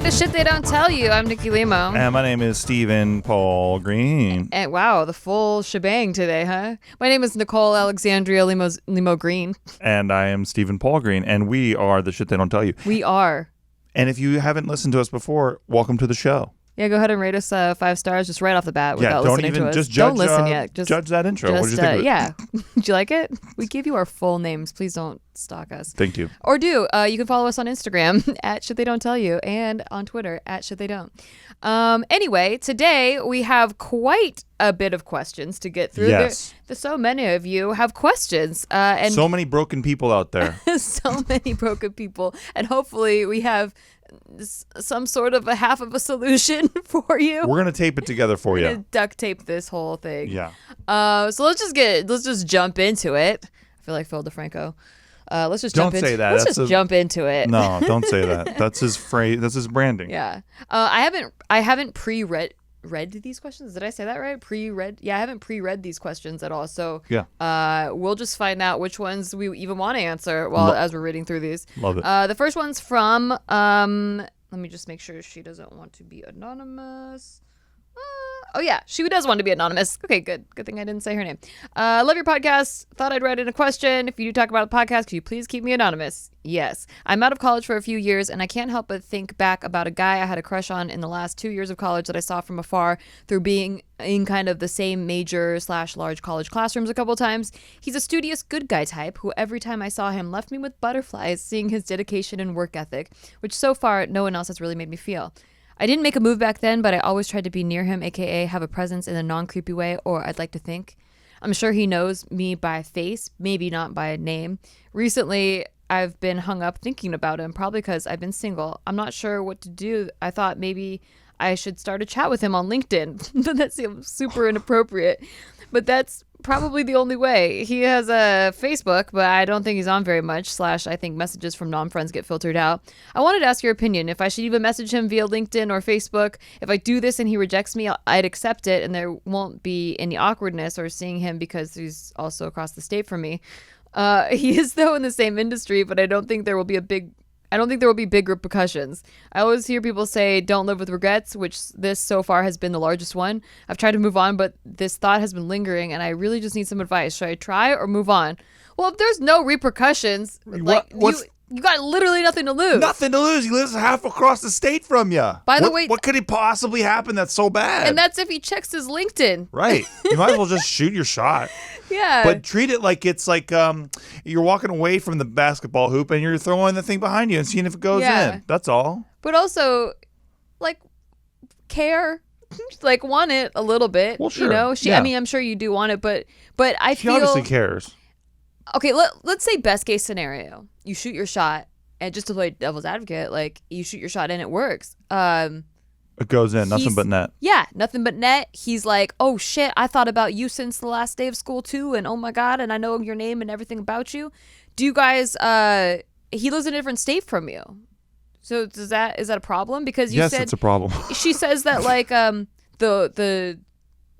back to Shit They Don't Tell You. I'm Nikki Limo. And my name is Stephen Paul Green. And wow, the full shebang today, huh? My name is Nicole Alexandria Limo Green. And I am Stephen Paul Green. And we are the Shit They Don't Tell You. We are. And if you haven't listened to us before, welcome to the show. Yeah, go ahead and rate us 5 stars just right off the bat without listening to us. Just judge, don't listen yet. Just judge that intro. What did you think of it? Yeah. Did you like it? We give you our full names. Please don't stalk us. Thank you. Or do. You can follow us on Instagram at Shit They Don't Tell You and on Twitter at Shit They Don't. Anyway, today we have quite a bit of questions to get through. Yes. So many of you have questions. And so many broken people out there. So many broken people. And hopefully we have some sort of a half of a solution for you. We're gonna tape it together for you. We're gonna duct tape this whole thing. Yeah. So let's just jump into it. I feel like Phil DeFranco. Let's just jump into it. Let's just jump into it. No, don't say that. That's his phrase. That's his branding. Yeah. I haven't pre-read these questions. Did I say that right? Pre-read? Yeah, I haven't pre-read these questions at all. So yeah. We'll just find out which ones we even want to answer as we're reading through these. Love it. The first one's from let me just make sure she doesn't want to be anonymous. Oh yeah, she does want to be anonymous. Okay, good thing I didn't say her name. Love your podcast. Thought I'd write in a question. If you do talk about the podcast, could you please keep me anonymous? Yes. I'm out of college for a few years, and I can't help but think back about a guy I had a crush on in the last 2 years of college that I saw from afar through being in kind of the same major/large college classrooms a couple times. He's a studious good guy type who every time I saw him left me with butterflies seeing his dedication and work ethic, which so far no one else has really made me feel. I didn't make a move back then, but I always tried to be near him, aka have a presence in a non-creepy way, or I'd like to think. I'm sure he knows me by face, maybe not by name. Recently, I've been hung up thinking about him, probably because I've been single. I'm not sure what to do. I thought maybe I should start a chat with him on LinkedIn, but that seems super inappropriate. But that's probably the only way. He has a Facebook, but I don't think he's on very much. / I think messages from non-friends get filtered out. I wanted to ask your opinion. If I should even message him via LinkedIn or Facebook. If I do this and he rejects me, I'd accept it, and there won't be any awkwardness or seeing him because he's also across the state from me. He is, though, in the same industry, but I don't think there will be big repercussions. I always hear people say don't live with regrets, which this so far has been the largest one. I've tried to move on, but this thought has been lingering, and I really just need some advice. Should I try or move on? Well, if there's no repercussions, you got literally nothing to lose. Nothing to lose. He lives half across the state from you. By the way, what could possibly happen that's so bad? And that's if he checks his LinkedIn. Right. You might as well just shoot your shot. Yeah. But treat it like it's like you're walking away from the basketball hoop and you're throwing the thing behind you and seeing if it goes in. That's all. But also, care. Want it a little bit. Well, sure. You know? I mean, I'm sure you do want it, but I feel... She obviously cares. Okay, let's say best case scenario. You shoot your shot, and just to play devil's advocate, you shoot your shot and it works. It goes in, nothing but net. Yeah, nothing but net. He's like, oh shit, I thought about you since the last day of school too, and oh my god, and I know your name and everything about you. Do you guys, he lives in a different state from you. So is that a problem? Because you said... Yes, it's a problem. She says that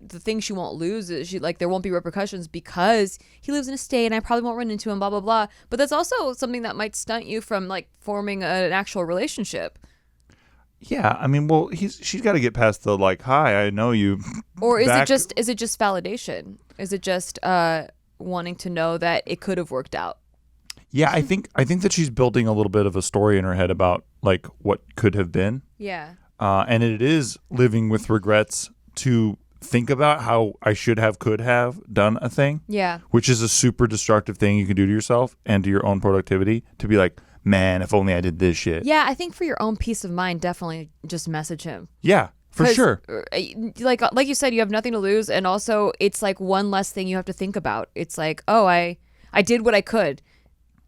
the thing she won't lose is there won't be repercussions because he lives in a state and I probably won't run into him, blah, blah, blah. But that's also something that might stunt you from forming an actual relationship. Yeah. I mean, well, she's got to get past the hi, I know you. Or is it just validation? Is it just wanting to know that it could have worked out? Yeah, I think that she's building a little bit of a story in her head about what could have been. Yeah. And it is living with regrets to think about how I could have done a thing. Yeah. Which is a super destructive thing you can do to yourself and to your own productivity, to be like, man, if only I did this shit. Yeah, I think for your own peace of mind, definitely just message him. Yeah, for sure. Like you said, you have nothing to lose, and also it's one less thing you have to think about. It's oh, I did what I could.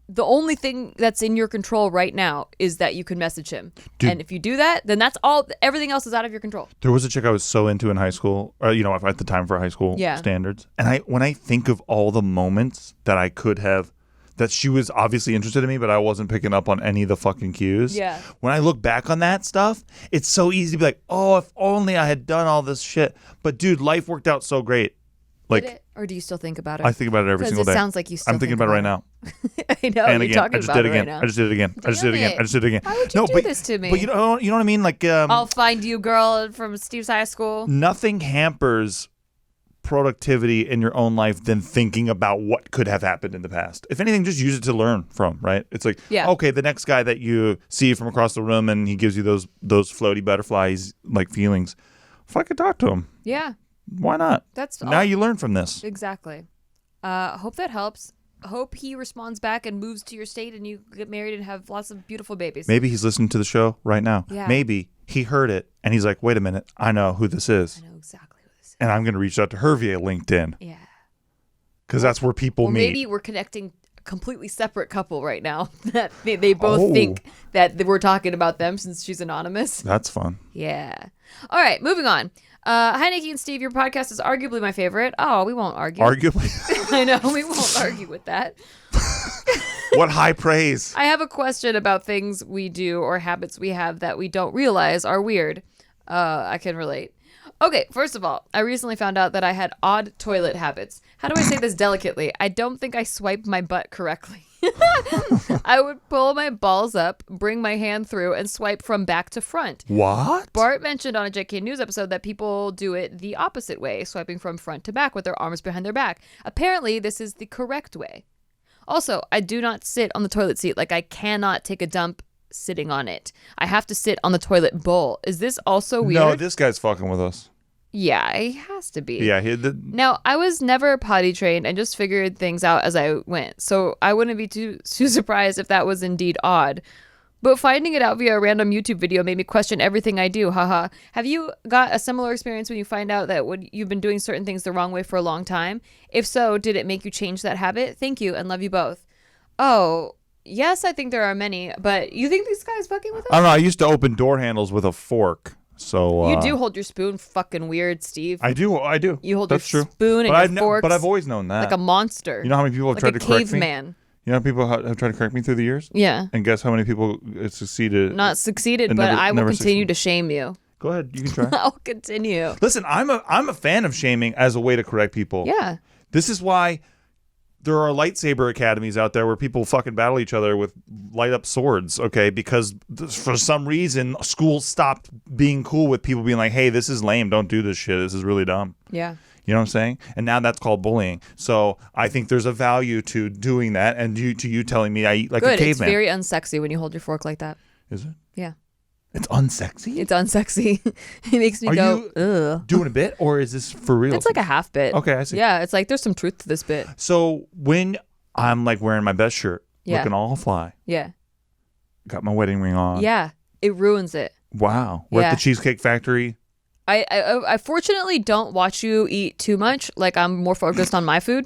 The only thing that's in your control right now is that you can message him. Dude, and if you do that, then that's all. Everything else is out of your control. There was a chick I was so into in high school, at the time for high school standards. And when I think of all the moments that I could have, that she was obviously interested in me, but I wasn't picking up on any of the fucking cues. Yeah. When I look back on that stuff, it's so easy to be like, oh, if only I had done all this shit. But dude, life worked out so great. Like, or do you still think about it? I think about it every single day. It sounds like you still I'm thinking about it right now. I know. And you're again, talking I just about did it right again. now. I just did it again. I just did it again. I just did it again. Why would you do this to me? But you know what I mean? Like, I'll find you, girl, from Steve's high school. Nothing hampers productivity in your own life than thinking about what could have happened in the past. If anything, just use it to learn from, right? It's like, okay, the next guy that you see from across the room and he gives you those floaty butterflies like feelings. If I could talk to him. Yeah. Why not? Now you learn from this. Exactly. Hope that helps. Hope he responds back and moves to your state and you get married and have lots of beautiful babies. Maybe he's listening to the show right now. Yeah. Maybe he heard it and he's like, wait a minute, I know who this is. I know exactly. And I'm going to reach out to her via LinkedIn. Yeah. Because that's where people meet. Maybe we're connecting a completely separate couple right now. That they both think that we're talking about them since she's anonymous. That's fun. Yeah. All right, moving on. Hi, Nikki and Steve. Your podcast is arguably my favorite. Oh, we won't argue. Arguably? I know. We won't argue with that. What high praise. I have a question about things we do or habits we have that we don't realize are weird. I can relate. Okay, first of all, I recently found out that I had odd toilet habits. How do I say this delicately? I don't think I swiped my butt correctly. I would pull my balls up, bring my hand through, and swipe from back to front. What? Bart mentioned on a JK News episode that people do it the opposite way, swiping from front to back with their arms behind their back. Apparently, this is the correct way. Also, I do not sit on the toilet seat. Like, I cannot take a dump sitting on it. I have to sit on the toilet bowl. Is this also weird? No, this guy's fucking with us. Yeah, he has to be. Yeah, Now, I was never potty trained and just figured things out as I went, so I wouldn't be too surprised if that was indeed odd. But finding it out via a random YouTube video made me question everything I do. Haha. Have you got a similar experience when you find out that you've been doing certain things the wrong way for a long time? If so, did it make you change that habit? Thank you and love you both. Oh, yes, I think there are many, but you think this guy's fucking with us? I don't know. I used to open door handles with a fork. So you do hold your spoon fucking weird, Steve. I do. You hold That's your true. spoon and your forks. But I've always known that. Like a monster. You know how many people have tried to correct me? Like a caveman. You know how people have tried to correct me through the years? Yeah. And guess how many people succeeded? Not succeeded, but I will continue to shame you. Go ahead. You can try. I'll continue. Listen, I'm a fan of shaming as a way to correct people. Yeah. This is why there are lightsaber academies out there where people fucking battle each other with light up swords, okay? Because for some reason, schools stopped being cool with people being like, hey, this is lame. Don't do this shit. This is really dumb. Yeah. You know what I'm saying? And now that's called bullying. So I think there's a value to doing that and to you telling me I eat like a caveman. It's very unsexy when you hold your fork like that. Is it? Yeah. It's unsexy? It's unsexy. It makes me go, ugh. Doing a bit, or is this for real? It's like a half bit. Okay, I see. Yeah, it's like there's some truth to this bit. So when I'm like wearing my best shirt, looking all fly. Yeah. Got my wedding ring on. Yeah. It ruins it. Wow. We're at the Cheesecake Factory. I fortunately don't watch you eat too much. Like, I'm more focused on my food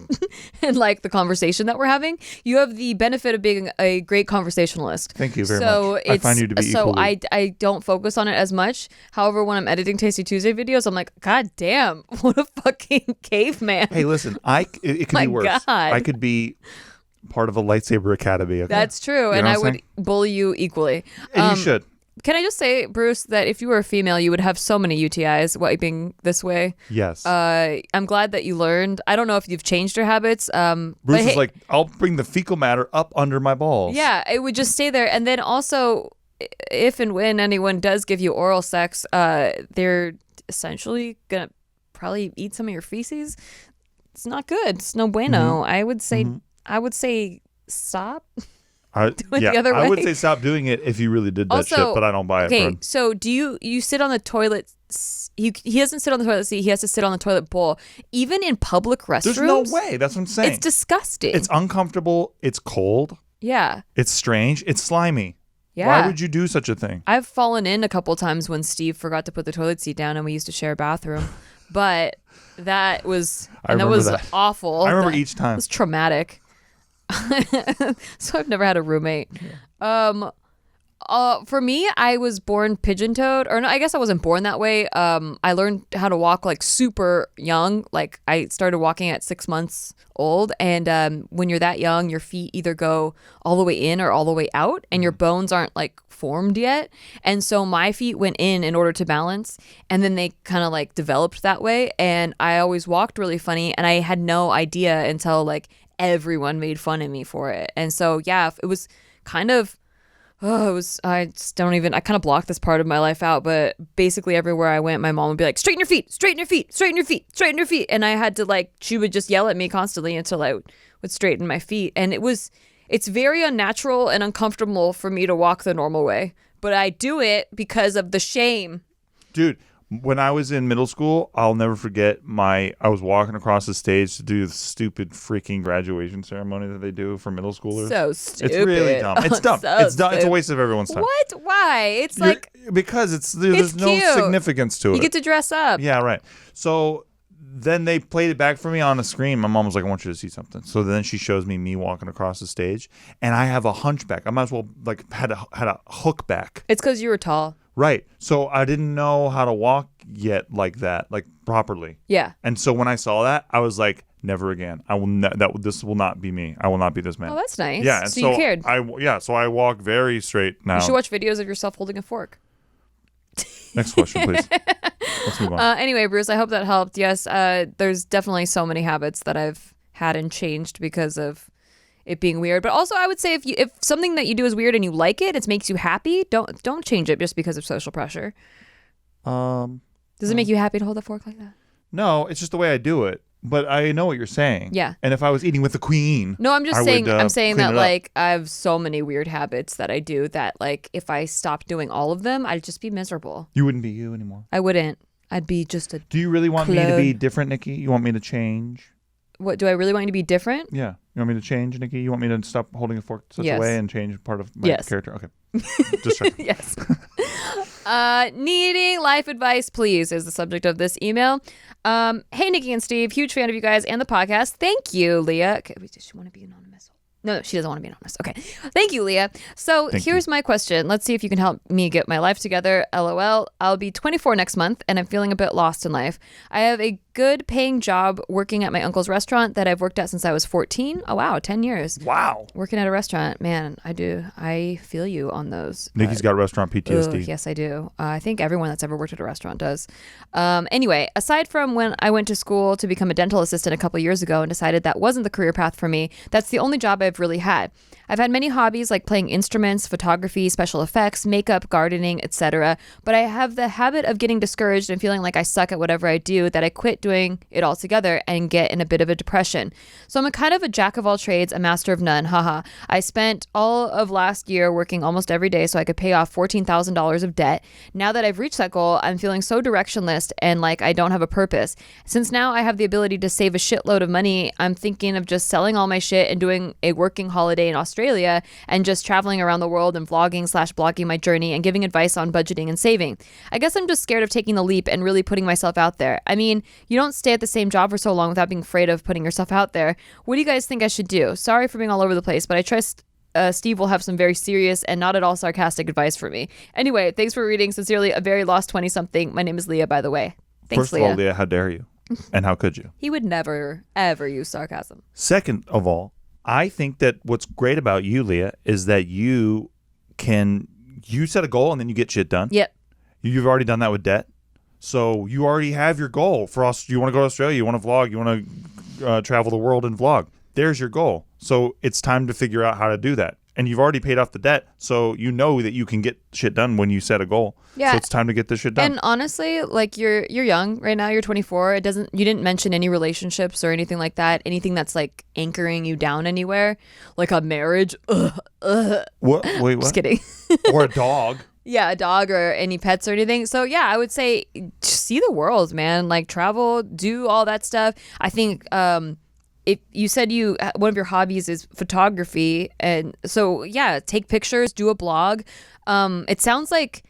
and like the conversation that we're having. You have the benefit of being a great conversationalist. Thank you very much. I find you to be equally. I don't focus on it as much. However, when I'm editing Tasty Tuesday videos, I'm like, God damn, what a fucking caveman. Hey, listen, it could be worse. God. I could be part of a lightsaber academy. Okay? That's true, and I would bully you equally. And you should. Can I just say, Bruce, that if you were a female, you would have so many UTIs wiping this way. Yes. I'm glad that you learned. I don't know if you've changed your habits. Bruce is like, I'll bring the fecal matter up under my balls. Yeah, it would just stay there. And then also, if and when anyone does give you oral sex, they're essentially going to probably eat some of your feces. It's not good. It's no bueno. Mm-hmm. I would say stop. The other way. I would say stop doing it if you really did that shit, but I don't buy it. Okay, so do you sit on the toilet? He doesn't sit on the toilet seat. He has to sit on the toilet bowl. Even in public restrooms. There's no way. That's what I'm saying. It's disgusting. It's uncomfortable. It's cold. Yeah. It's strange. It's slimy. Yeah. Why would you do such a thing? I've fallen in a couple times when Steve forgot to put the toilet seat down and we used to share a bathroom. But that was awful. I remember each time. It was traumatic. So I've never had a roommate. For me, I was born pigeon-toed, or no, I guess I wasn't born that way. I learned how to walk like super young. Like I started walking at 6 months old, and when you're that young, your feet either go all the way in or all the way out, and your bones aren't like formed yet. And so my feet went in order to balance, and then they kind of like developed that way. And I always walked really funny, and I had no idea until like everyone made fun of me for it. And so yeah, it was kind of. I just don't even, I kind of blocked this part of my life out, but basically everywhere I went, my mom would be like, straighten your feet, straighten your feet, straighten your feet, straighten your feet. And I had to like, she would just yell at me constantly until I would straighten my feet. And it's very unnatural and uncomfortable for me to walk the normal way, but I do it because of the shame. Dude, when I was in middle school, I'll never forget I was walking across the stage to do the stupid freaking graduation ceremony that they do for middle schoolers. So stupid. It's really dumb. It's dumb. So it's dumb. stupid. It's a waste of everyone's time. What? Why? Because there's no cute. significance to it. You get to dress up. Yeah, right. So then they played it back for me on a screen. My mom was like, I want you to see something. So then she shows me walking across the stage, and I have a hunchback. I might as well like had a hook back. It's because you were tall. Right. So I didn't know how to walk yet like that, like properly. Yeah. And so when I saw that, I was like, never again. I will this will not be me. I will not be this man. Oh, that's nice. Yeah. And so you cared. So I walk very straight now. You should watch videos of yourself holding a fork. Next question, please. Let's move on. Anyway, Bruce, I hope that helped. Yes, there's definitely so many habits that I've had and changed because of it being weird. But also, I would say if something that you do is weird and you like it, it makes you happy. Don't change it just because of social pressure. Does it make you happy to hold a fork like that? No, it's just the way I do it. But I know what you're saying. Yeah. And if I was eating with the queen, no, I'm just saying. I'm saying that like up. I have so many weird habits that I do that like if I stopped doing all of them, I'd just be miserable. You wouldn't be you anymore. I wouldn't. I'd be just a. Do you really want me to be different, Nikki? You want me to change? What, do I really want you to be different? Yeah. You want me to change, Nikki? You want me to stop holding a fork such a way and change part of my character? Okay. Just checking. Yes. Needing life advice, please, is the subject of this email. Hey, Nikki and Steve, huge fan of you guys and the podcast. Thank you, Leah. Okay, does she want to be anonymous? No, she doesn't want to be anonymous. Okay. Thank you, Leah. So here's my question. Let's see if you can help me get my life together. LOL. I'll be 24 next month, and I'm feeling a bit lost in life. I have a good paying job working at my uncle's restaurant that I've worked at since I was 14. Oh, wow. 10 years. Wow. Working at a restaurant. Man, I do. I feel you on those. Nikki's got restaurant PTSD. Yes, I do. I think everyone that's ever worked at a restaurant does. Anyway, aside from when I went to school to become a dental assistant a couple years ago and decided that wasn't the career path for me, that's the only job I've really had. I've had many hobbies like playing instruments, photography, special effects, makeup, gardening, etc. But I have the habit of getting discouraged and feeling like I suck at whatever I do that I quit doing it altogether and get in a bit of a depression. So I'm a kind of a jack of all trades, a master of none. Haha. I spent all of last year working almost every day so I could pay off $14,000 of debt. Now that I've reached that goal, I'm feeling so directionless and like I don't have a purpose. Since now I have the ability to save a shitload of money, I'm thinking of just selling all my shit and doing a working holiday in Australia and just traveling around the world and vlogging/blogging my journey and giving advice on budgeting and saving. I guess I'm just scared of taking the leap and really putting myself out there. I mean, you don't stay at the same job for so long without being afraid of putting yourself out there. What do you guys think I should do? Sorry for being all over the place, but I trust Steve will have some very serious and not at all sarcastic advice for me. Anyway, thanks for reading. Sincerely, a very lost 20-something. My name is Leah, by the way. Thanks, First of all, Leah, how dare you? And how could you? He would never, ever use sarcasm. Second of all, I think that what's great about you, Leah, is that you set a goal and then you get shit done. Yep. You've already done that with debt. So you already have your goal. For us, you want to go to Australia, you want to vlog, you want to travel the world and vlog. There's your goal. So it's time to figure out how to do that. And you've already paid off the debt, so you know that you can get shit done when you set a goal. Yeah. So it's time to get this shit done. And honestly, like you're young right now. You're 24. You didn't mention any relationships or anything like that. Anything that's like anchoring you down anywhere, like a marriage. What? Wait, what? Just kidding. Or a dog. Yeah, a dog or any pets or anything. So yeah, I would say see the world, man. Like travel, do all that stuff. I think. If you said one of your hobbies is photography, and so yeah, take pictures, do a blog. It sounds like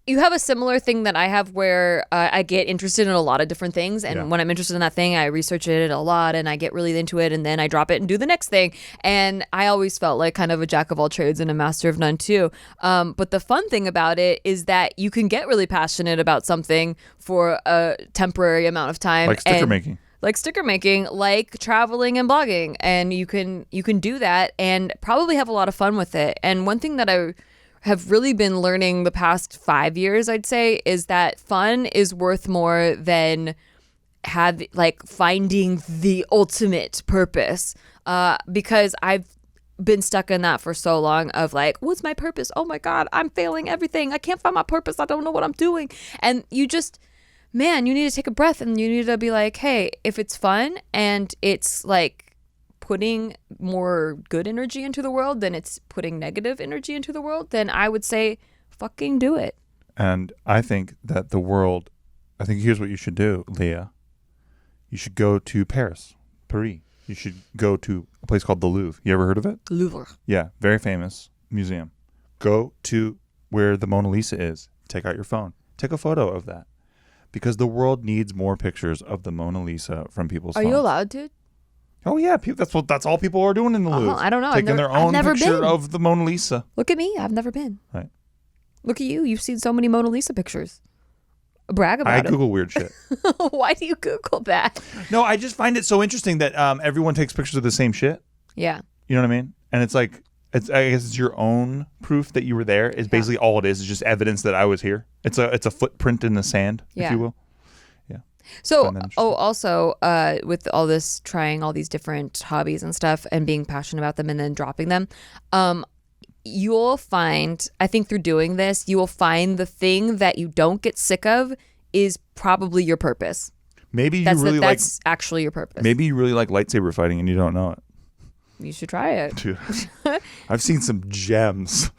you have a similar thing that I have where I get interested in a lot of different things. And when I'm interested in that thing, I research it a lot and I get really into it and then I drop it and do the next thing. And I always felt like kind of a jack of all trades and a master of none too. But the fun thing about it is that you can get really passionate about something for a temporary amount of time. Like sticker making. Like sticker making, like traveling and blogging. And you can do that and probably have a lot of fun with it. And one thing that I have really been learning the past 5 years, I'd say, is that fun is worth more than finding the ultimate purpose. Because I've been stuck in that for so long of like, what's my purpose? Oh my God, I'm failing everything. I can't find my purpose. I don't know what I'm doing. And you just, man, you need to take a breath and you need to be like, hey, if it's fun and it's like putting more good energy into the world than it's putting negative energy into the world, then I would say fucking do it. And I think that here's what you should do, Leah. You should go to Paris. You should go to a place called the Louvre. You ever heard of it? Louvre. Yeah, very famous museum. Go to where the Mona Lisa is. Take out your phone. Take a photo of that. Because the world needs more pictures of the Mona Lisa from people's phones. Are you allowed to? Oh yeah, that's all people are doing in the Louvre. I don't know. Taking their own picture of the Mona Lisa. Look at me. I've never been. Right. Look at you. You've seen so many Mona Lisa pictures. Brag about it. I Google weird shit. Why do you Google that? No, I just find it so interesting that everyone takes pictures of the same shit. Yeah. You know what I mean? And it's like, I guess it's your own proof that you were there. Is basically all it is. It's just evidence that I was here. It's a footprint in the sand, if you will. So, also with all this, trying all these different hobbies and stuff and being passionate about them and then dropping them, you'll find, I think through doing this, you will find the thing that you don't get sick of is probably your purpose. Maybe that's actually your purpose. Maybe you really like lightsaber fighting and you don't know it. You should try it. Dude, I've seen some gems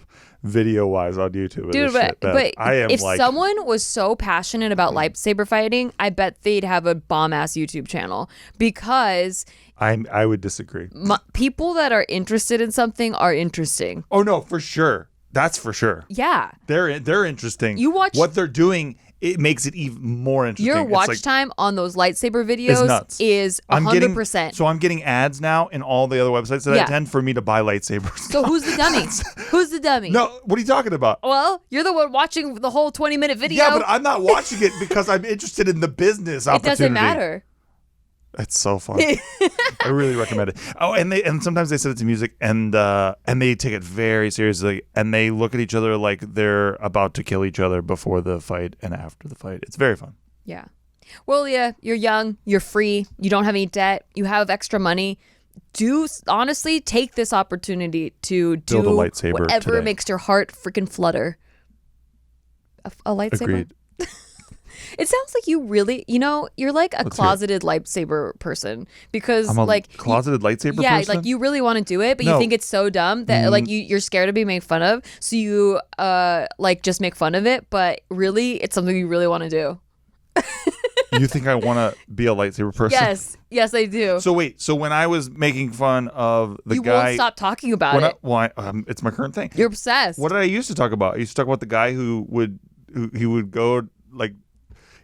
video-wise on YouTube. Dude, but if someone was so passionate about lightsaber fighting, I bet they'd have a bomb-ass YouTube channel because I would disagree. People that are interested in something are interesting. Oh, no, for sure. That's for sure. Yeah. They're interesting. You watch what they're doing. It makes it even more interesting. Your watch time on those lightsaber videos is 100%. So I'm getting ads now in all the other websites that I attend for me to buy lightsabers. So who's the dummy? Who's the dummy? No, what are you talking about? Well, you're the one watching the whole 20-minute video. Yeah, but I'm not watching it because I'm interested in the business opportunity. It doesn't matter. It's so fun. I really recommend it. Oh, and sometimes they set it to music and they take it very seriously and they look at each other like they're about to kill each other before the fight and after the fight. It's very fun. Yeah. Well, yeah, you're young, you're free, you don't have any debt, you have extra money. Honestly take this opportunity to build a lightsaber whatever today. Makes your heart freaking flutter. A lightsaber. Agreed. It sounds like you really, you're like a closeted lightsaber person because I'm a closeted lightsaber person? Yeah, like you really want to do it, but you think it's so dumb that like you're scared of being made fun of. So you just make fun of it, but really it's something you really want to do. You think I want to be a lightsaber person? Yes, I do. So wait, when I was making fun of the guy, you won't stop talking about it. It's my current thing. You're obsessed. What did I used to talk about? I used to talk about the guy who would go like.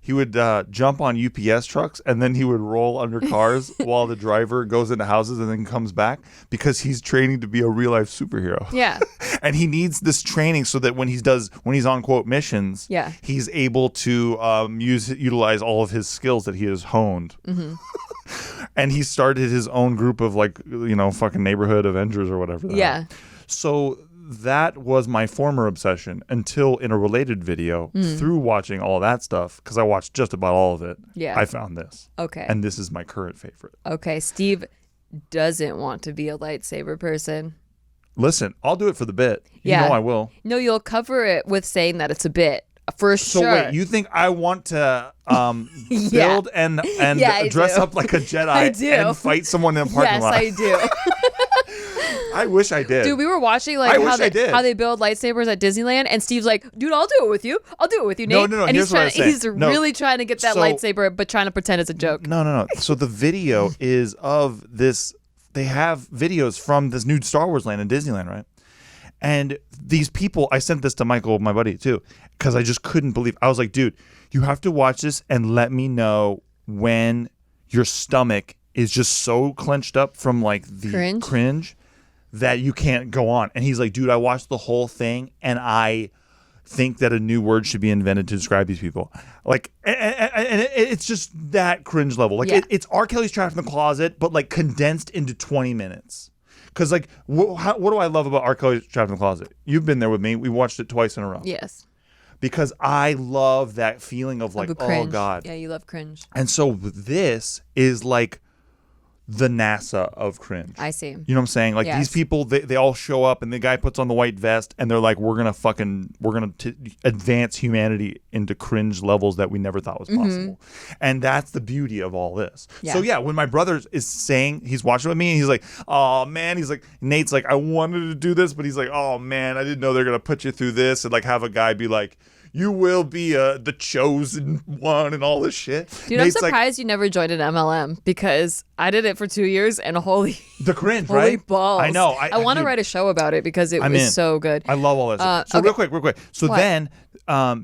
He would jump on UPS trucks and then he would roll under cars while the driver goes into houses and then comes back because he's training to be a real life superhero. Yeah. And he needs this training so that when he's on quote missions, he's able to utilize all of his skills that he has honed. Mm-hmm. And he started his own group of fucking neighborhood Avengers or whatever. Yeah. So that was my former obsession until in a related video through watching all that stuff, because I watched just about all of it. Yeah. I found this. Okay. And this is my current favorite. Okay. Steve doesn't want to be a lightsaber person. Listen, I'll do it for the bit. You know I will. No, you'll cover it with saying that it's a bit. For sure. So wait, you think I want to build and dress up like a Jedi and fight someone in a parking lot? Yes, I do. I wish I did. Dude, we were watching how they build lightsabers at Disneyland, and Steve's like, dude, I'll do it with you. I'll do it with you, Nate. No. And he's really trying to get that lightsaber, but trying to pretend it's a joke. No. So the video is of this. They have videos from this new Star Wars land in Disneyland, right? And these people, I sent this to Michael, my buddy, too, because I just couldn't believe. I was like, dude, you have to watch this and let me know when your stomach is just so clenched up from like the cringe that you can't go on. And he's like, dude, I watched the whole thing and I think that a new word should be invented to describe these people. Like, and it's just that cringe level. Like, it's R. Kelly's Trapped in the Closet, but like condensed into 20 minutes. Because like, what do I love about R. Kelly's Trapped in the Closet? You've been there with me. We watched it twice in a row. Yes. Because I love that feeling of like, oh God. Yeah, you love cringe. And so this is like the NASA of cringe. I see. You know what I'm saying? Like these people, they all show up and the guy puts on the white vest and they're like, we're going to advance humanity into cringe levels that we never thought was possible. And that's the beauty of all this. Yeah. So yeah, when my brother is saying, he's watching with me and he's like, oh man, he's like, Nate's like, I wanted to do this, but he's like, oh man, I didn't know they're going to put you through this and like have a guy be like, you will be the chosen one and all this shit. Dude, Nate's I'm surprised you never joined an MLM because I did it for 2 years and the cringe, holy right? balls. I know. I want to write a show about it because it was so good. I love all this. So real quick. So then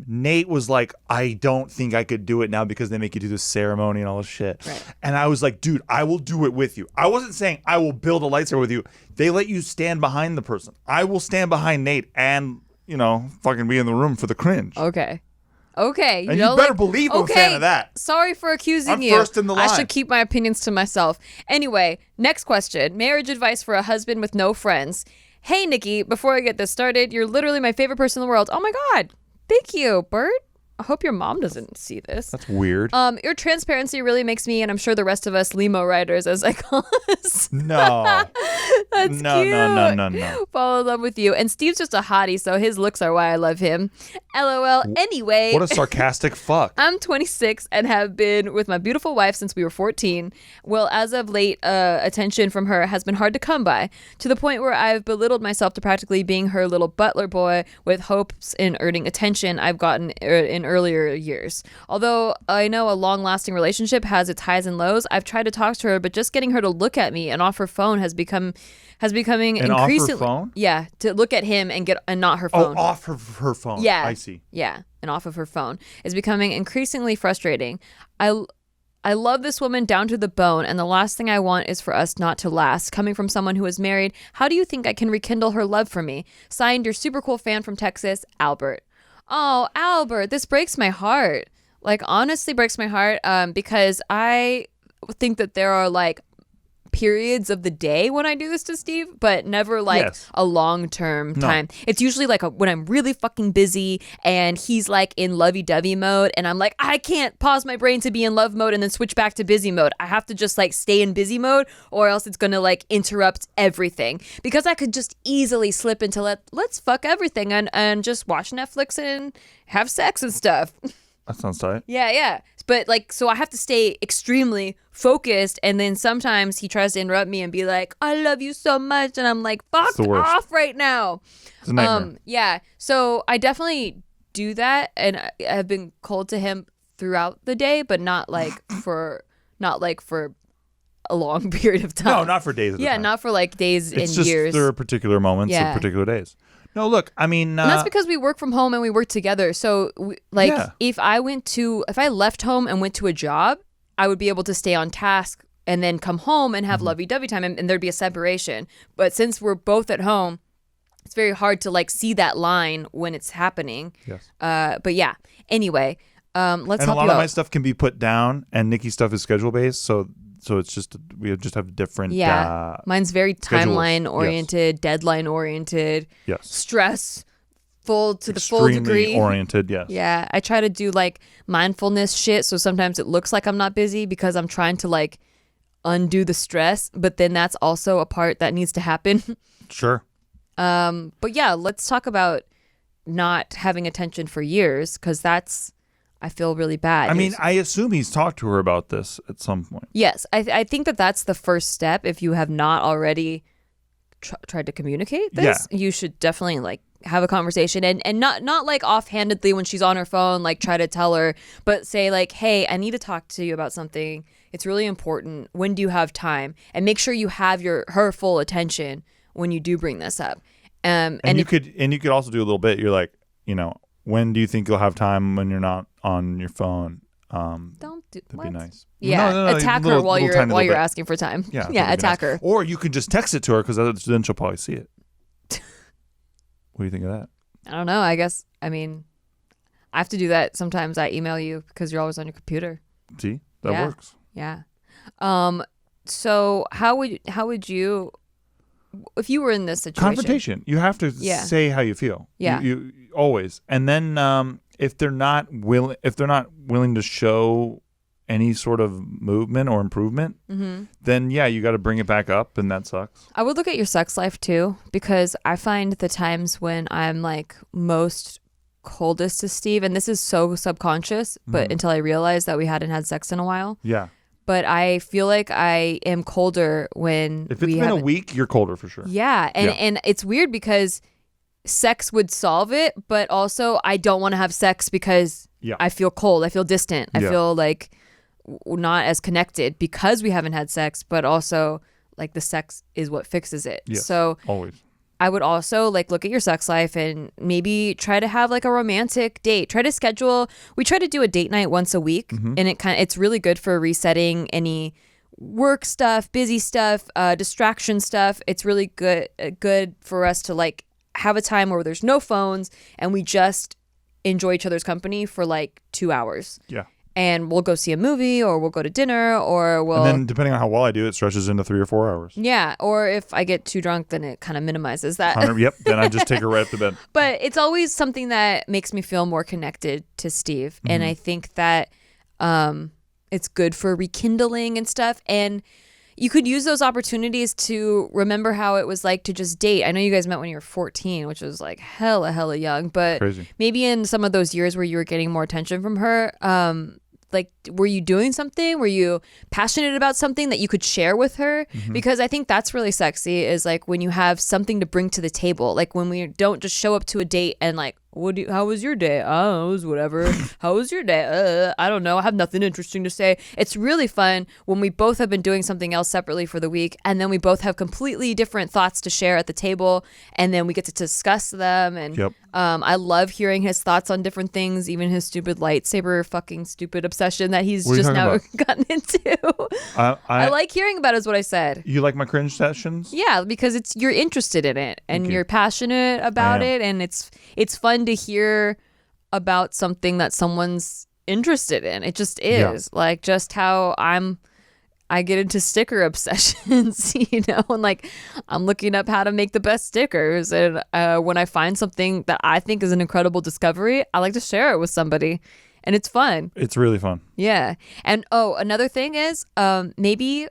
Nate was like, I don't think I could do it now because they make you do this ceremony and all this shit. Right. And I was like, dude, I will do it with you. I wasn't saying I will build a lightsaber with you. They let you stand behind the person. I will stand behind Nate and fucking be in the room for the cringe. Okay. And you better believe I'm a fan of that. Sorry for accusing you. I'm first in the line. I should keep my opinions to myself. Anyway, next question. Marriage advice for a husband with no friends. Hey, Nikki, before I get this started, you're literally my favorite person in the world. Oh my God. Thank you, Bert. I hope your mom doesn't see this. That's weird. Your transparency really makes me, and I'm sure the rest of us Limo riders, as I call us. No. That's cute. No. Fall in love with you. And Steve's just a hottie, so his looks are why I love him. LOL. Anyway. What a sarcastic fuck. I'm 26 and have been with my beautiful wife since we were 14. Well, as of late, attention from her has been hard to come by, to the point where I've belittled myself to practically being her little butler boy with hopes in earning attention I've gotten in earlier years. Although I know a long-lasting relationship has its highs and lows, I've tried to talk to her, but just getting her to look at me and off her phone has becoming increasingly. Off her phone? Yeah, to look at him and not her phone. Oh, off her phone. Yeah, I see. Yeah, and off of her phone is becoming increasingly frustrating. I love this woman down to the bone, and the last thing I want is for us not to last. Coming from someone who is married, how do you think I can rekindle her love for me? Signed, your super cool fan from Texas, Albert. Oh, Albert, this breaks my heart. Like, honestly breaks my heart because I think that there are, like, periods of the day when I do this to Steve, but never, like, a long-term time. It's usually, like, when I'm really fucking busy and he's, like, in lovey-dovey mode, and I'm like, I can't pause my brain to be in love mode and then switch back to busy mode. I have to just, like, stay in busy mode or else it's gonna, like, interrupt everything. Because I could just easily slip into let's fuck everything and just watch Netflix and have sex and stuff. That sounds tight. Yeah. But, like, so I have to stay extremely focused, and then sometimes he tries to interrupt me and be like, I love you so much, and I'm like, fuck off right now. It's a nightmare. Yeah, so I definitely do that, and I've been cold to him throughout the day, but not for a long period of time. No, not for days at a time. Yeah, not for, like, days and years. It's just there are particular moments of particular days. No, look, I mean... and that's because we work from home and we work together. So, if I left home and went to a job, I would be able to stay on task and then come home and have lovey-dovey time and there'd be a separation. But since we're both at home, it's very hard to, like, see that line when it's happening. Yes. But yeah, anyway, let's help you out. And a lot of my stuff can be put down and Nikki's stuff is schedule-based, so it's just we just have different mine's very schedules. timeline oriented, deadline oriented, stress full to the full degree extremely oriented. I try to do, like, mindfulness shit, so sometimes it looks like I'm not busy because I'm trying to, like, undo the stress, but then that's also a part that needs to happen. Sure. But yeah, let's talk about not having attention for years, because I feel really bad. I mean, I assume he's talked to her about this at some point. Yes. I think that's the first step. If you have not already tried to communicate this, you should definitely, like, have a conversation and not like offhandedly when she's on her phone, like, try to tell her, but say, like, hey, I need to talk to you about something. It's really important. When do you have time? And make sure you have her full attention when you do bring this up. And you could also do a little bit. You're like, when do you think you'll have time when you're not on your phone? Don't do that'd what? be nice. Yeah, no, attack her while you're asking for time. Yeah, attack her. Or you could just text it to her because then she'll probably see it. What do you think of that? I don't know. I guess I have to do that sometimes. I email you because you're always on your computer. See, that works. Yeah. So how would you, if you were in this situation? Confrontation. You have to say how you feel. Yeah. You always. And then if they're not willing to show any sort of movement or improvement, then you got to bring it back up, and that sucks. I would look at your sex life too, because I find the times when I'm like most coldest to Steve, and this is so subconscious, but until I realized that we hadn't had sex in a while. Yeah. But I feel like I am colder when if it's been a week, you're colder for sure. Yeah, and it's weird because sex would solve it, but also I don't want to have sex because I feel cold, I feel distant, I feel like not as connected because we haven't had sex, but also like the sex is what fixes it. Yes, so always. I would also like look at your sex life and maybe try to have like a romantic date. Try to schedule. We try to do a date night once a week, and it's really good for resetting any work stuff, busy stuff, distraction stuff. It's really good for us to like have a time where there's no phones and we just enjoy each other's company for like 2 hours. Yeah. And we'll go see a movie, or we'll go to dinner, or we'll... And then depending on how well I do, it stretches into 3 or 4 hours. Yeah, or if I get too drunk, then it kind of minimizes that. Yep, then I just take her right up to bed. But it's always something that makes me feel more connected to Steve. And I think that it's good for rekindling and stuff. And you could use those opportunities to remember how it was like to just date. I know you guys met when you were 14, which was like hella young. But crazy. Maybe in some of those years where you were getting more attention from her, like, were you doing something? Were you passionate about something that you could share with her? Because I think that's really sexy, is like when you have something to bring to the table. Like when we don't just show up to a date and like, how was your day? Oh, it was whatever. How was your day? I don't know. I have nothing interesting to say. It's really fun when we both have been doing something else separately for the week, and then we both have completely different thoughts to share at the table, and then we get to discuss them. And I love hearing his thoughts on different things, even his stupid lightsaber fucking stupid obsession that he's just now gotten into. I like hearing about it, is what I said. You like my cringe sessions? Yeah, because you're interested in it, and you're passionate about it, and it's fun to hear about something that someone's interested in. It just is like just how I get into sticker obsessions, and like I'm looking up how to make the best stickers, and when I find something that I think is an incredible discovery, I like to share it with somebody, and it's fun. It's really fun. Yeah. And another thing is maybe,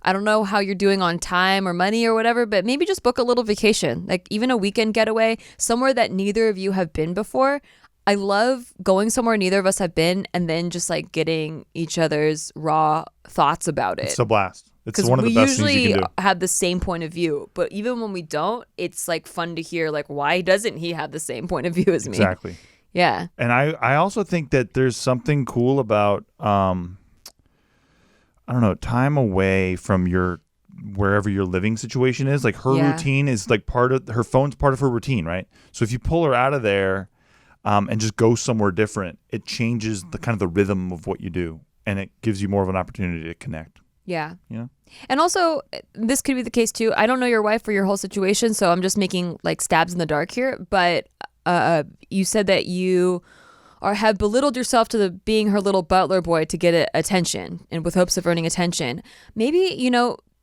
I don't know how you're doing on time or money or whatever, but maybe just book a little vacation, like even a weekend getaway, somewhere that neither of you have been before. I love going somewhere neither of us have been, and then just like getting each other's raw thoughts about it. It's a blast. It's one of the best things you can do. We usually have the same point of view, but even when we don't, it's like fun to hear like, why doesn't he have the same point of view as me? Exactly. Yeah. And I also think that there's something cool about I don't know, time away from wherever your living situation is. Like her routine is like her phone's part of her routine, right? So if you pull her out of there and just go somewhere different, it changes the kind of the rhythm of what you do, and it gives you more of an opportunity to connect. Yeah. Yeah. And also, this could be the case too. I don't know your wife or your whole situation, so I'm just making like stabs in the dark here. But you said that you have belittled yourself to being her little butler boy to get attention, and with hopes of earning attention. Maybe,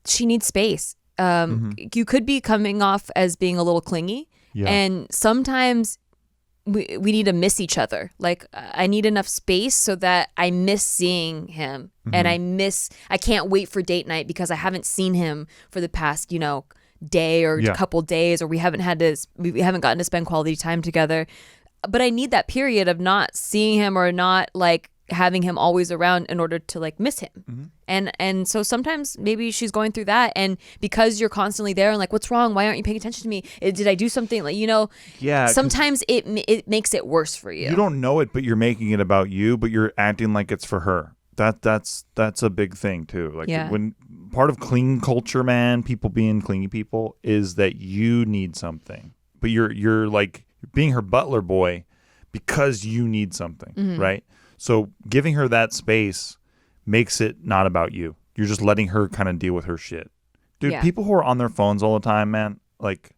she needs space. You could be coming off as being a little clingy. Yeah. And sometimes we need to miss each other. Like I need enough space so that I miss seeing him, and I can't wait for date night because I haven't seen him for the past, day or couple days, or we haven't gotten to spend quality time together. But I need that period of not seeing him or not like having him always around in order to like miss him. And so sometimes maybe she's going through that, and because you're constantly there and like, what's wrong? Why aren't you paying attention to me? Did I do something? Like, sometimes it makes it worse for you. You don't know it, but you're making it about you, but you're acting like it's for her. That's a big thing too. Like when part of clean culture, man, people being clingy people, is that you need something. But you're like being her butler boy because you need something, right? So giving her that space makes it not about you. You're just letting her kind of deal with her shit. Dude, people who are on their phones all the time, man, like,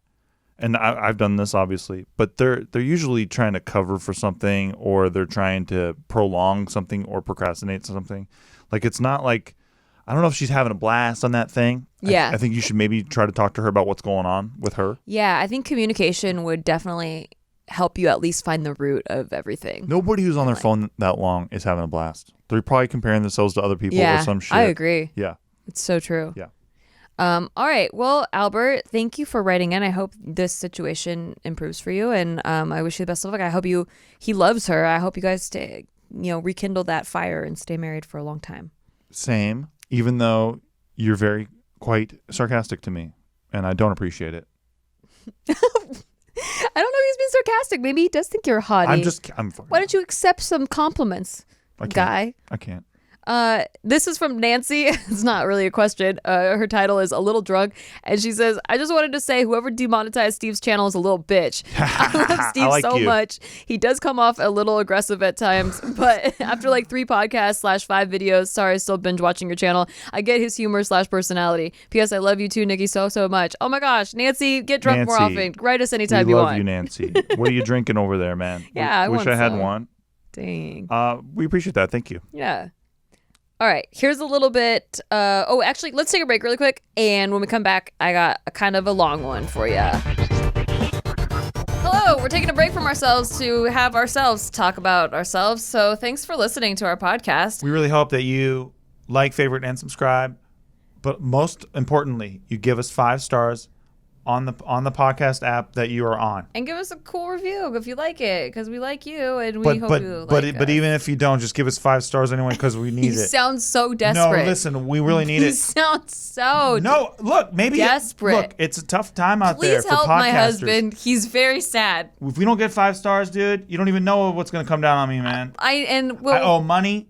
and I've done this obviously, but they're usually trying to cover for something, or they're trying to prolong something or procrastinate something. Like, it's not like, I don't know if she's having a blast on that thing. Yeah. I think you should maybe try to talk to her about what's going on with her. Yeah, I think communication would definitely help you at least find the root of everything. Nobody who's on their phone that long is having a blast. They're probably comparing themselves to other people or some shit. I agree. Yeah. It's so true. Yeah. All right. Well, Albert, thank you for writing in. I hope this situation improves for you, and I wish you the best of luck. I hope he loves her. I hope you guys stay, rekindle that fire and stay married for a long time. Same. Even though you're quite sarcastic to me, and I don't appreciate it. I don't know if he's being sarcastic. Maybe he does think you're haughty. I'm fine. Why don't you accept some compliments, guy? I can't. This is from Nancy. It's not really a question. Her title is A Little Drunk, and she says, I just wanted to say whoever demonetized Steve's channel is a little bitch. I love Steve so much. He does come off a little aggressive at times, but after like 3 podcasts / 5 videos, sorry, still binge watching your channel. I get his humor / personality. P.S. I love you too, Nikki, so much. Oh my gosh, Nancy, get drunk more often. Write us anytime you want. We love you, Nancy. What are you drinking over there, man? Yeah, I wish I had some. one. Dang. We appreciate that. Thank you. Yeah. All right, here's a little bit. Actually, let's take a break really quick. And when we come back, I got a kind of a long one for you. Hello, we're taking a break from ourselves to have ourselves talk about ourselves. So thanks for listening to our podcast. We really hope that you like, favorite, and subscribe. But most importantly, you give us 5 stars on the podcast app that you are on, and give us a cool review if you like it, because we like you and we hope you like us. But even if you don't, just give us 5 stars anyway, because we need it. You sound so desperate. No, listen, we really need it. You sound so look, maybe desperate. Look, it's a tough time out there for podcasters. Please help my husband. He's very sad. If we don't get 5 stars, dude, you don't even know what's gonna come down on me, man. I owe money.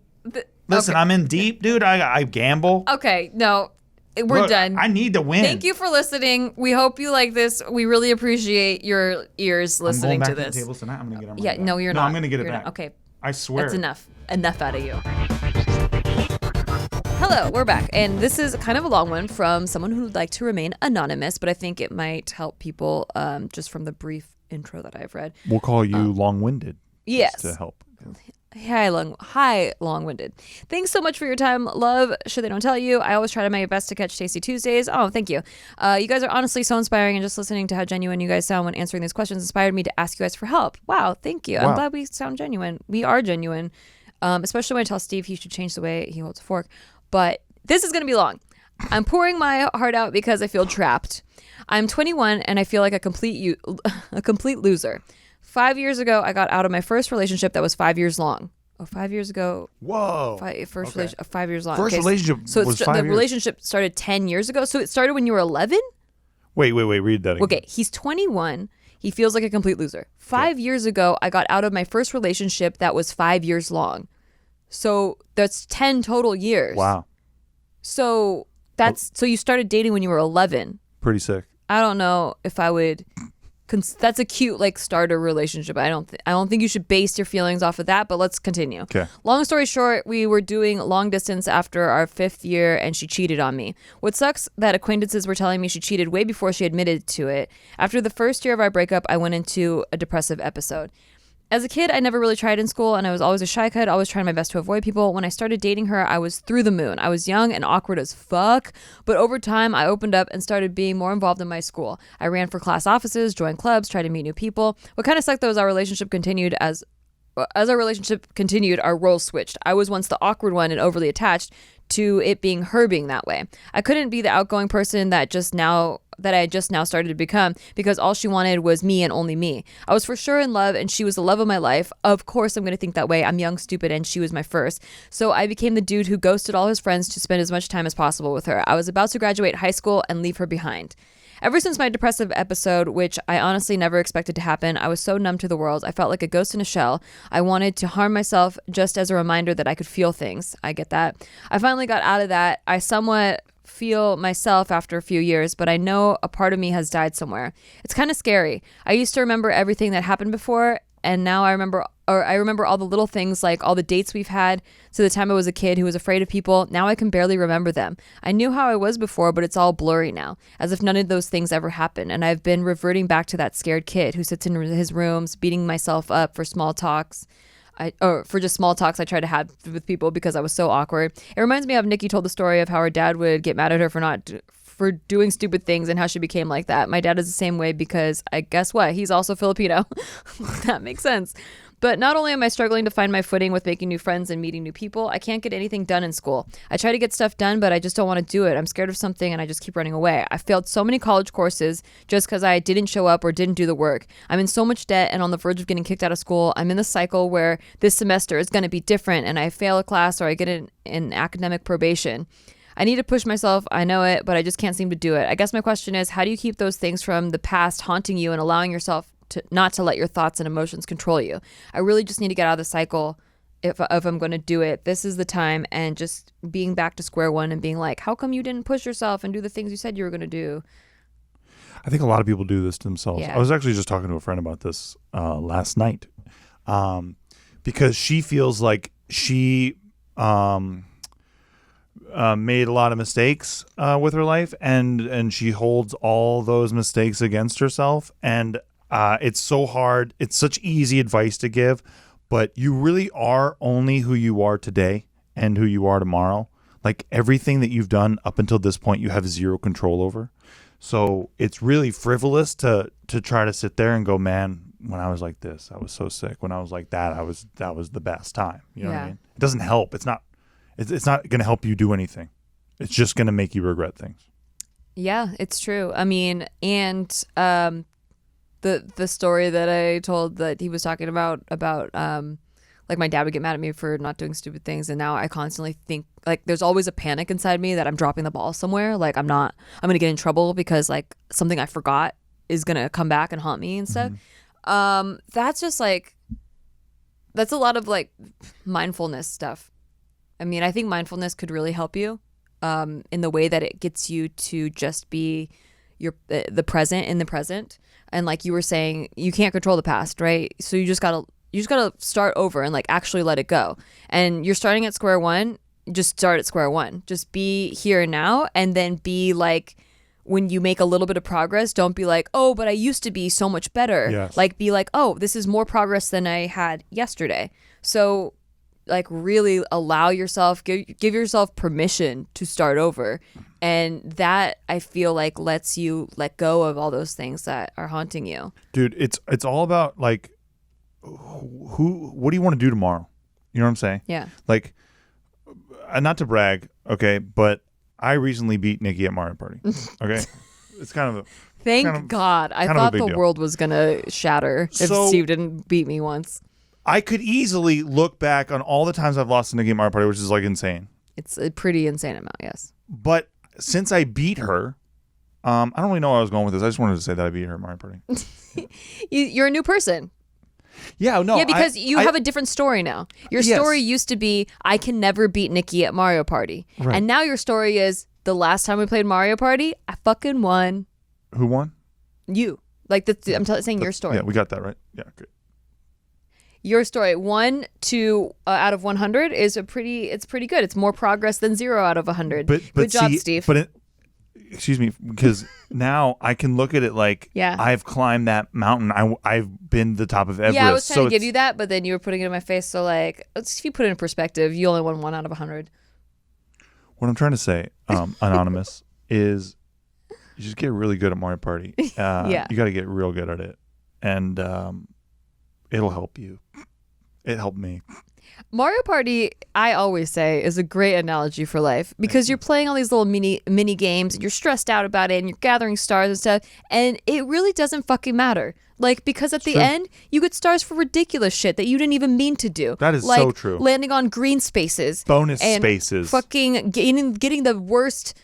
Listen, okay. I'm in deep, dude. I gamble. Okay, no. We're done. I need to win. Thank you for listening. We hope you like this. We really appreciate your ears listening to this. I'm going back to the tables tonight. I'm going to get our money back. No, you're not. No, I'm going to get it back. Not. Okay. I swear. That's enough. Enough out of you. Hello, we're back. And this is kind of a long one from someone who would like to remain anonymous, but I think it might help people just from the brief intro that I've read. We'll call you long-winded. Yes. To help. Hi, long-winded. Thanks so much for your time, love. Sure they don't tell you. I always try my best to catch Tasty Tuesdays. Oh, thank you. You guys are honestly so inspiring, and just listening to how genuine you guys sound when answering these questions inspired me to ask you guys for help. Wow, thank you. Wow. I'm glad we sound genuine. We are genuine, especially when I tell Steve he should change the way he holds a fork. But this is going to be long. I'm pouring my heart out because I feel trapped. I'm 21, and I feel like a complete loser. 5 years ago, I got out of my first relationship that was 5 years long. Oh, 5 years ago. Whoa. 5 years long. Relationship was 5 years. The relationship started 10 years ago. So it started when you were 11? Wait. Read that again. Okay, he's 21. He feels like a complete loser. 5 years ago, I got out of my first relationship that was 5 years long. So that's 10 total years. Wow. So so you started dating when you were 11. Pretty sick. I don't know if I would... That's a cute starter relationship. I don't think you should base your feelings off of that, but let's continue. Okay. Long story short, we were doing long distance after our 5th year and she cheated on me. What sucks that acquaintances were telling me she cheated way before she admitted to it. After the first year of our breakup, I went into a depressive episode. As a kid, I never really tried in school, and I was always a shy kid, always trying my best to avoid people. When I started dating her, I was through the moon. I was young and awkward as fuck, but over time, I opened up and started being more involved in my school. I ran for class offices, joined clubs, tried to meet new people. What kind of sucked, though, is our relationship continued as our relationship continued, our roles switched. I was once the awkward one and overly attached to it being her being that way. I couldn't be the outgoing person that I just now started to become, because all she wanted was me and only me. I was for sure in love, and she was the love of my life. Of course I'm going to think that way. I'm young, stupid, and she was my first. So I became the dude who ghosted all his friends to spend as much time as possible with her. I was about to graduate high school and leave her behind. Ever since my depressive episode, which I honestly never expected to happen, I was so numb to the world. I felt like a ghost in a shell. I wanted to harm myself just as a reminder that I could feel things. I get that. I finally got out of that. I somewhat feel myself after a few years, but I know a part of me has died somewhere. It's kind of scary. I used to remember everything that happened before, and now I remember all the little things, like all the dates we've had to the time I was a kid who was afraid of people. Now I can barely remember them. I knew how I was before, but it's all blurry now, as if none of those things ever happened. And I've been reverting back to that scared kid who sits in his rooms, beating myself up for small talks. For just small talks I tried to have with people because I was so awkward. It reminds me of Nikki told the story of how her dad would get mad at her for doing stupid things and how she became like that. My dad is the same way because I guess what? He's also Filipino. That makes sense. But not only am I struggling to find my footing with making new friends and meeting new people, I can't get anything done in school. I try to get stuff done, but I just don't want to do it. I'm scared of something and I just keep running away. I failed so many college courses just because I didn't show up or didn't do the work. I'm in so much debt and on the verge of getting kicked out of school. I'm in the cycle where this semester is going to be different and I fail a class or I get an academic probation. I need to push myself. I know it, but I just can't seem to do it. I guess my question is, how do you keep those things from the past haunting you and allowing yourself not to let your thoughts and emotions control you? I really just need to get out of the cycle if I'm going to do it. This is the time, and just being back to square one and being like, how come you didn't push yourself and do the things you said you were going to do? I think a lot of people do this to themselves. Yeah. I was actually just talking to a friend about this last night because she feels like she made a lot of mistakes with her life, and she holds all those mistakes against herself. And it's so hard. It's such easy advice to give, but you really are only who you are today and who you are tomorrow. Like everything that you've done up until this point, you have zero control over. So it's really frivolous to try to sit there and go, man, when I was like this, I was so sick. When I was like that, that was the best time. You know what I mean? It doesn't help. It's not going to help you do anything. It's just going to make you regret things. Yeah, it's true. I mean, and the story that I told that he was talking about like my dad would get mad at me for not doing stupid things, and now I constantly think, like, there's always a panic inside me that I'm dropping the ball somewhere. Like I'm going to get in trouble because like something I forgot is going to come back and haunt me and stuff. That's just like, that's a lot of like mindfulness stuff. I mean, I think mindfulness could really help you in the way that it gets you to just be the present in the present. And like you were saying, you can't control the past, right? So you just gotta start over and like actually let it go. And you're starting at square one. Just start at square one. Just be here and now, and then be like, when you make a little bit of progress, don't be like, oh, but I used to be so much better. Yes. Like be like, oh, this is more progress than I had yesterday. So like really allow yourself, give yourself permission to start over. And that I feel like lets you let go of all those things that are haunting you. Dude, it's all about like what do you want to do tomorrow? You know what I'm saying? Yeah. Like, not to brag, okay, but I recently beat Nikki at Mario Party. Okay. It's kind of Thank God. I thought the world was going to shatter if Steve didn't beat me once. I could easily look back on all the times I've lost to Nikki at Mario Party, which is like insane. It's a pretty insane amount, yes. But since I beat her, I don't really know where I was going with this. I just wanted to say that I beat her at Mario Party. You're a new person. Yeah, no. Yeah, because you have a different story now. Your story used to be, I can never beat Nikki at Mario Party. Right. And now your story is, the last time we played Mario Party, I fucking won. Who won? You. Like, I'm saying your story. Yeah, we got that right. Yeah, good. Your story, 1 to out of 100 is it's pretty good. It's more progress than 0 out of 100. Good job, Steve. But excuse me, because now I can look at it like, I've climbed that mountain. I've been the top of Everest. Yeah, I was trying to give you that, but then you were putting it in my face. So like, if you put it in perspective, you only won 1 out of 100. What I'm trying to say, Anonymous, is you just get really good at Mario Party. You got to get real good at it, and it'll help you. It helped me. Mario Party, I always say, is a great analogy for life, because you're playing all these little mini games and you're stressed out about it and you're gathering stars and stuff, and it really doesn't fucking matter. Like, because at the end, you get stars for ridiculous shit that you didn't even mean to do. That is like, so true. Landing on green spaces. Bonus and spaces. Fucking getting the worst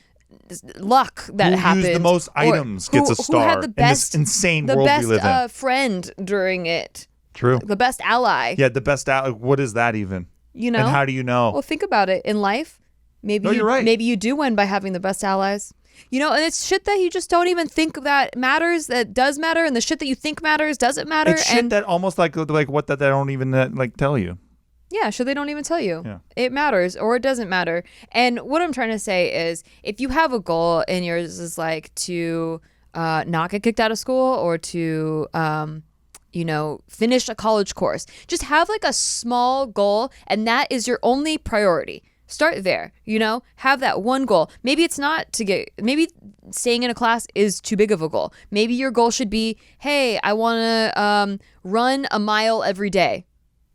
luck that happened. Who used the most items gets a star. Who had the best, in this insane world we live in. Friend during it. True. The best ally. Yeah, the best ally. What is that even? You know? And how do you know? Well, think about it. In life, You're right. Maybe you do win by having the best allies. And it's shit that you just don't even think that matters, that does matter, and the shit that you think matters doesn't matter. It's shit that almost like what that they don't even tell you. Yeah, sure, they don't even tell you. Yeah. It matters or it doesn't matter. And what I'm trying to say is, if you have a goal and yours is like to not get kicked out of school or to finish a college course, just have like a small goal, and that is your only priority. Start there, have that one goal. Maybe it's not maybe staying in a class is too big of a goal. Maybe your goal should be, hey, I want to run a mile every day.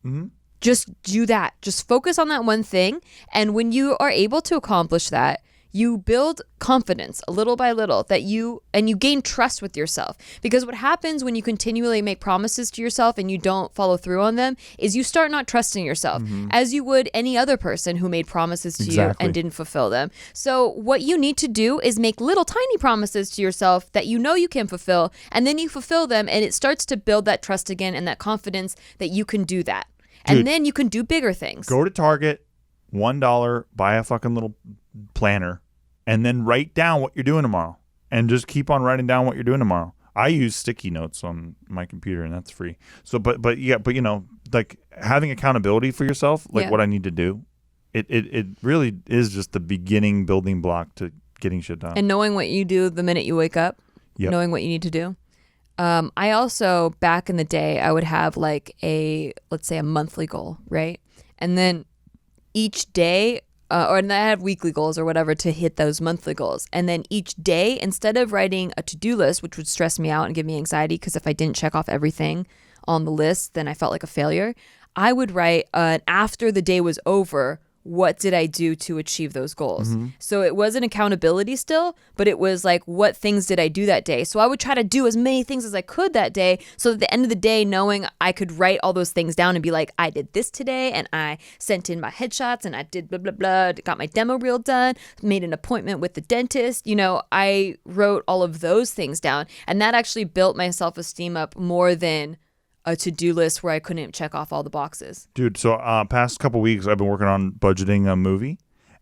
Mm-hmm. Just do that. Just focus on that one thing. And when you are able to accomplish that, you build confidence a little by little and you gain trust with yourself. Because what happens when you continually make promises to yourself and you don't follow through on them is you start not trusting yourself, as you would any other person who made promises to you and didn't fulfill them. So what you need to do is make little tiny promises to yourself that you can fulfill, and then you fulfill them, and it starts to build that trust again and that confidence that you can do that. Dude, and then you can do bigger things. Go to Target, $1, buy a fucking little planner, and then write down what you're doing tomorrow. And just keep on writing down what you're doing tomorrow. I use sticky notes on my computer, and that's free. So, but like having accountability for yourself, like what I need to do, it really is just the beginning building block to getting shit done. And knowing what you do the minute you wake up, knowing what you need to do. I also, back in the day, I would have like let's say a monthly goal, right? And then each day, and I have weekly goals or whatever to hit those monthly goals. And then each day, instead of writing a to-do list, which would stress me out and give me anxiety, because if I didn't check off everything on the list, then I felt like a failure. I would write after the day was over, what did I do to achieve those goals? Mm-hmm. So it wasn't accountability still, but it was like, what things did I do that day? So I would try to do as many things as I could that day. So at the end of the day, knowing I could write all those things down and be like, I did this today, and I sent in my headshots, and I did blah, blah, blah, got my demo reel done, made an appointment with the dentist. I wrote all of those things down, and that actually built my self-esteem up more than a to-do list where I couldn't check off all the boxes. Dude, so past couple weeks I've been working on budgeting a movie,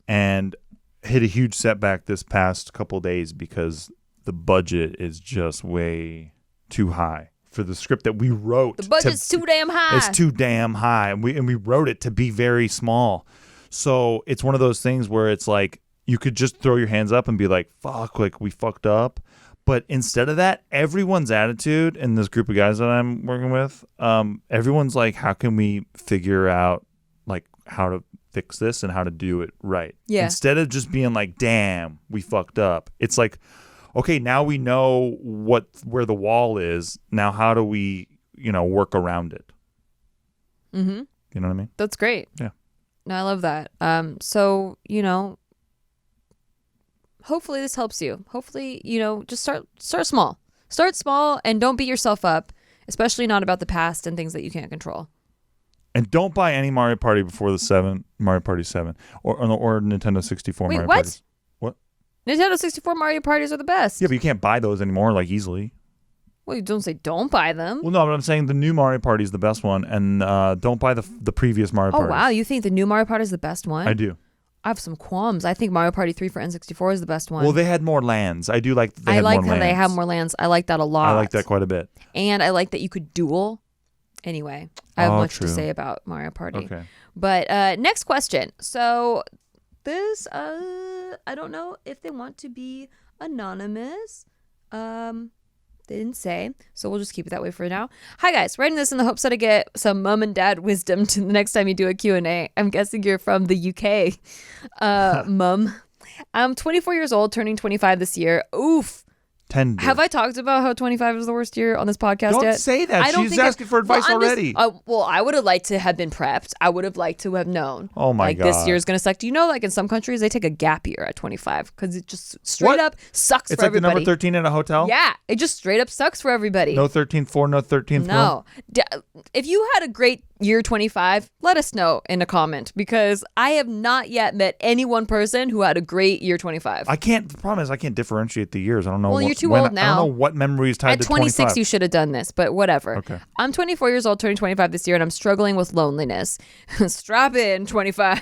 and hit a huge setback this past couple days because the budget is just way too high for the script that we wrote. The budget's too damn high. It's too damn high, and we wrote it to be very small. So it's one of those things where it's like you could just throw your hands up and be like, fuck, like we fucked up. But instead of that, everyone's attitude in this group of guys that I'm working with, everyone's like, how can we figure out like how to fix this and how to do it right? Yeah. Instead of just being like, damn, we fucked up. It's like, okay, now we know where the wall is. Now how do we, work around it? Mm-hmm. You know what I mean? That's great. Yeah. No, I love that. So, hopefully this helps you. Hopefully, just start small. Start small and don't beat yourself up, especially not about the past and things that you can't control. And don't buy any Mario Party before the Mario Party 7 or Nintendo 64 Wait, Mario what? Parties. What? Nintendo 64 Mario Parties are the best. Yeah, but you can't buy those anymore like easily. Well, you don't say don't buy them. Well, no, but I'm saying the new Mario Party is the best one, and don't buy the previous Mario Party. Oh, wow. You think the new Mario Party is the best one? I do. I have some qualms. I think Mario Party 3 for N64 is the best one. Well, they had more lands. I do like that they I had like more how lands. they have more lands. I like that a lot. I like that quite a bit. And I like that you could duel. Anyway, I have much true. to say about Mario Party. Okay. But next question. So this, I don't know if they want to be anonymous. They didn't say, so we'll just keep it that way for now. Hi guys, writing this in the hopes that I get some mom and dad wisdom to the next time you do a Q&A. I'm guessing you're from the UK, mum. I'm 24 years old, turning 25 this year. Oof. Tender. Have I talked about how 25 is the worst year on this podcast Don't yet? say that. She's asking for advice already. Well, I would have liked to have been prepped. I would have liked to have known. Oh my God. This year is going to suck. Do you know, like in some countries, they take a gap year at 25 because it just straight up sucks it's for like everybody. the number 13 at a hotel? Yeah. It just straight up sucks for everybody. No 13th floor, no 13th No. floor? If you had a great year 25, let us know in a comment, because I have not yet met any one person who had a great year 25. The problem is I can't differentiate the years. I don't know. Well, you're too old now. I don't know what memory is tied At to 26, 25. you should have done this, but whatever. Okay. I'm 24 years old, turning 25 this year, and I'm struggling with loneliness. Strap in, 25.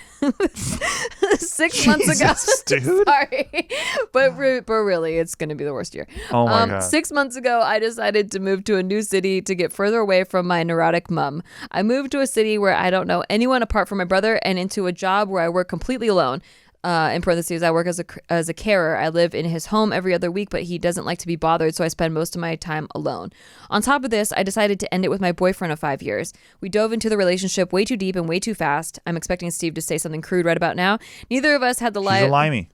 6 months ago. Dude. Sorry. But really, it's going to be the worst year. Oh my God. 6 months ago, I decided to move to a new city to get further away from my neurotic mom. I moved to a city where I don't know anyone apart from my brother, and into a job where I work completely alone. In parentheses, I work as a carer. I live in his home every other week, but he doesn't like to be bothered, so I spend most of my time alone. On top of this, I decided to end it with my boyfriend of 5 years. We dove into the relationship way too deep and way too fast. I'm expecting Steve to say something crude right about now. Neither of us had the She's a limey.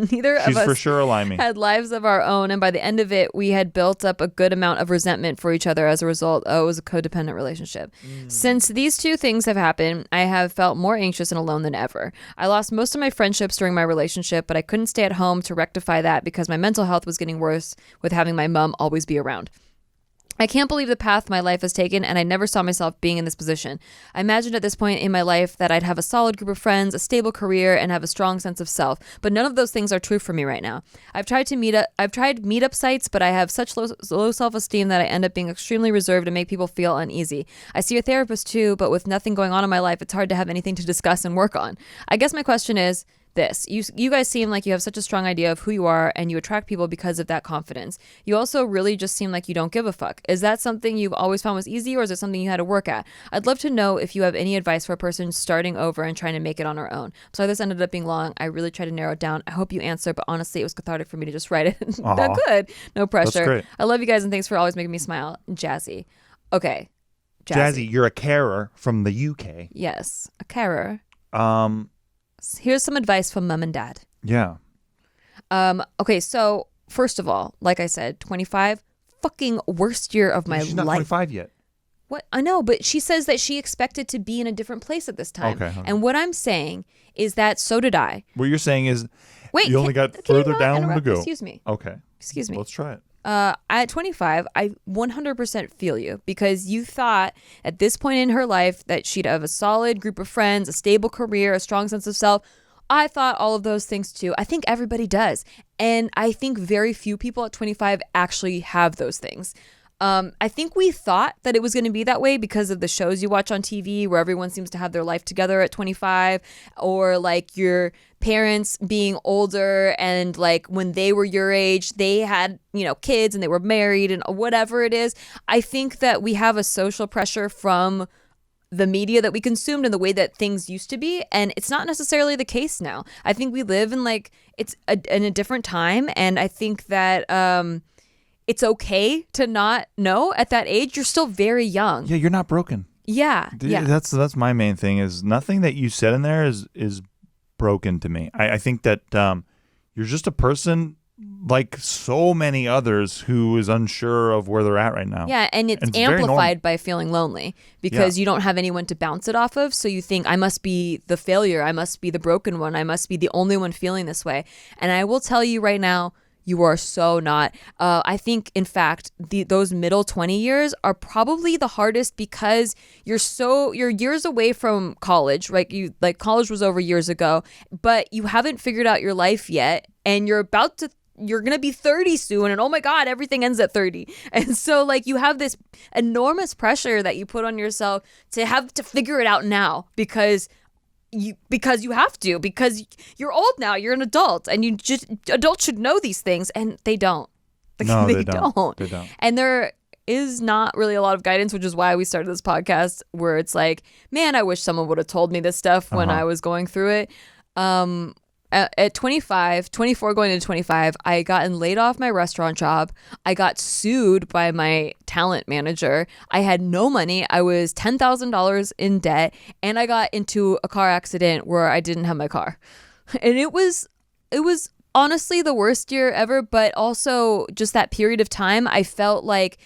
She's for sure a limey. Had lives of our own, and by the end of it, we had built up a good amount of resentment for each other as a result. It was a codependent relationship. Since these two things have happened, I have felt more anxious and alone than ever. I lost most of my friendships during my relationship, but I couldn't stay at home to rectify that because my mental health was getting worse with having my mom always be around. I can't believe the path my life has taken, and I never saw myself being in this position. I imagined at this point in my life that I'd have a solid group of friends, a stable career, and have a strong sense of self, but none of those things are true for me right now. I've tried meetup sites, but I have such low self-esteem that I end up being extremely reserved and make people feel uneasy. I see a therapist too, but with nothing going on in my life, it's hard to have anything to discuss and work on. I guess my question is this. You guys seem like you have such a strong idea of who you are, and you attract people because of that confidence. You also really just seem like you don't give a fuck. Is that something you've always found was easy, or is it something you had to work at? I'd love to know if you have any advice for a person starting over and trying to make it on her own. So this ended up being long. I really tried to narrow it down. I hope you answer, but honestly, it was cathartic for me to just write it. That good. No pressure. That's great. I love you guys, and thanks for always making me smile. Jazzy. Okay. Jazzy, you're a carer from the UK. Yes, a carer. Here's some advice from mom and dad. Yeah. Okay, so first of all, like I said, 25, fucking worst year of my life. She's not 25 yet. What? I know, but she says that she expected to be in a different place at this time. Okay. And what I'm saying is that so did I. What you're saying is you only got further down to go. Excuse me. Okay. Excuse me. Let's try it. At 25, I 100% feel you, because you thought at this point in her life that she'd have a solid group of friends, a stable career, a strong sense of self. I thought all of those things too. I think everybody does. And I think very few people at 25 actually have those things. I think we thought that it was going to be that way because of the shows you watch on TV where everyone seems to have their life together at 25, or like your parents being older and like when they were your age, they had, kids and they were married and whatever it is. I think that we have a social pressure from the media that we consumed and the way that things used to be, and it's not necessarily the case now. I think we live in in a different time, and I think that it's okay to not know at that age. You're still very young. Yeah, you're not broken. Yeah. That's my main thing, is nothing that you said in there is broken to me. I think that you're just a person like so many others who is unsure of where they're at right now. Yeah, and it's amplified by feeling lonely because you don't have anyone to bounce it off of. So you think, I must be the failure. I must be the broken one. I must be the only one feeling this way. And I will tell you right now, you are so not. I think, in fact, those middle 20 years are probably the hardest because you're years away from college. Like college was over years ago, but you haven't figured out your life yet, and you're going to be 30 soon, and oh my God, everything ends at 30. And so you have this enormous pressure that you put on yourself to have to figure it out now because you have to, because you're old now, you're an adult, and adults should know these things, and they don't. No, they don't. They don't. And there is not really a lot of guidance, which is why we started this podcast, where it's like, man, I wish someone would have told me this stuff when I was going through it. At 24 going into 25, I gotten laid off my restaurant job. I got sued by my talent manager. I had no money. I was $10,000 in debt, and I got into a car accident where I didn't have my car. And it was honestly the worst year ever, but also just that period of time, I felt like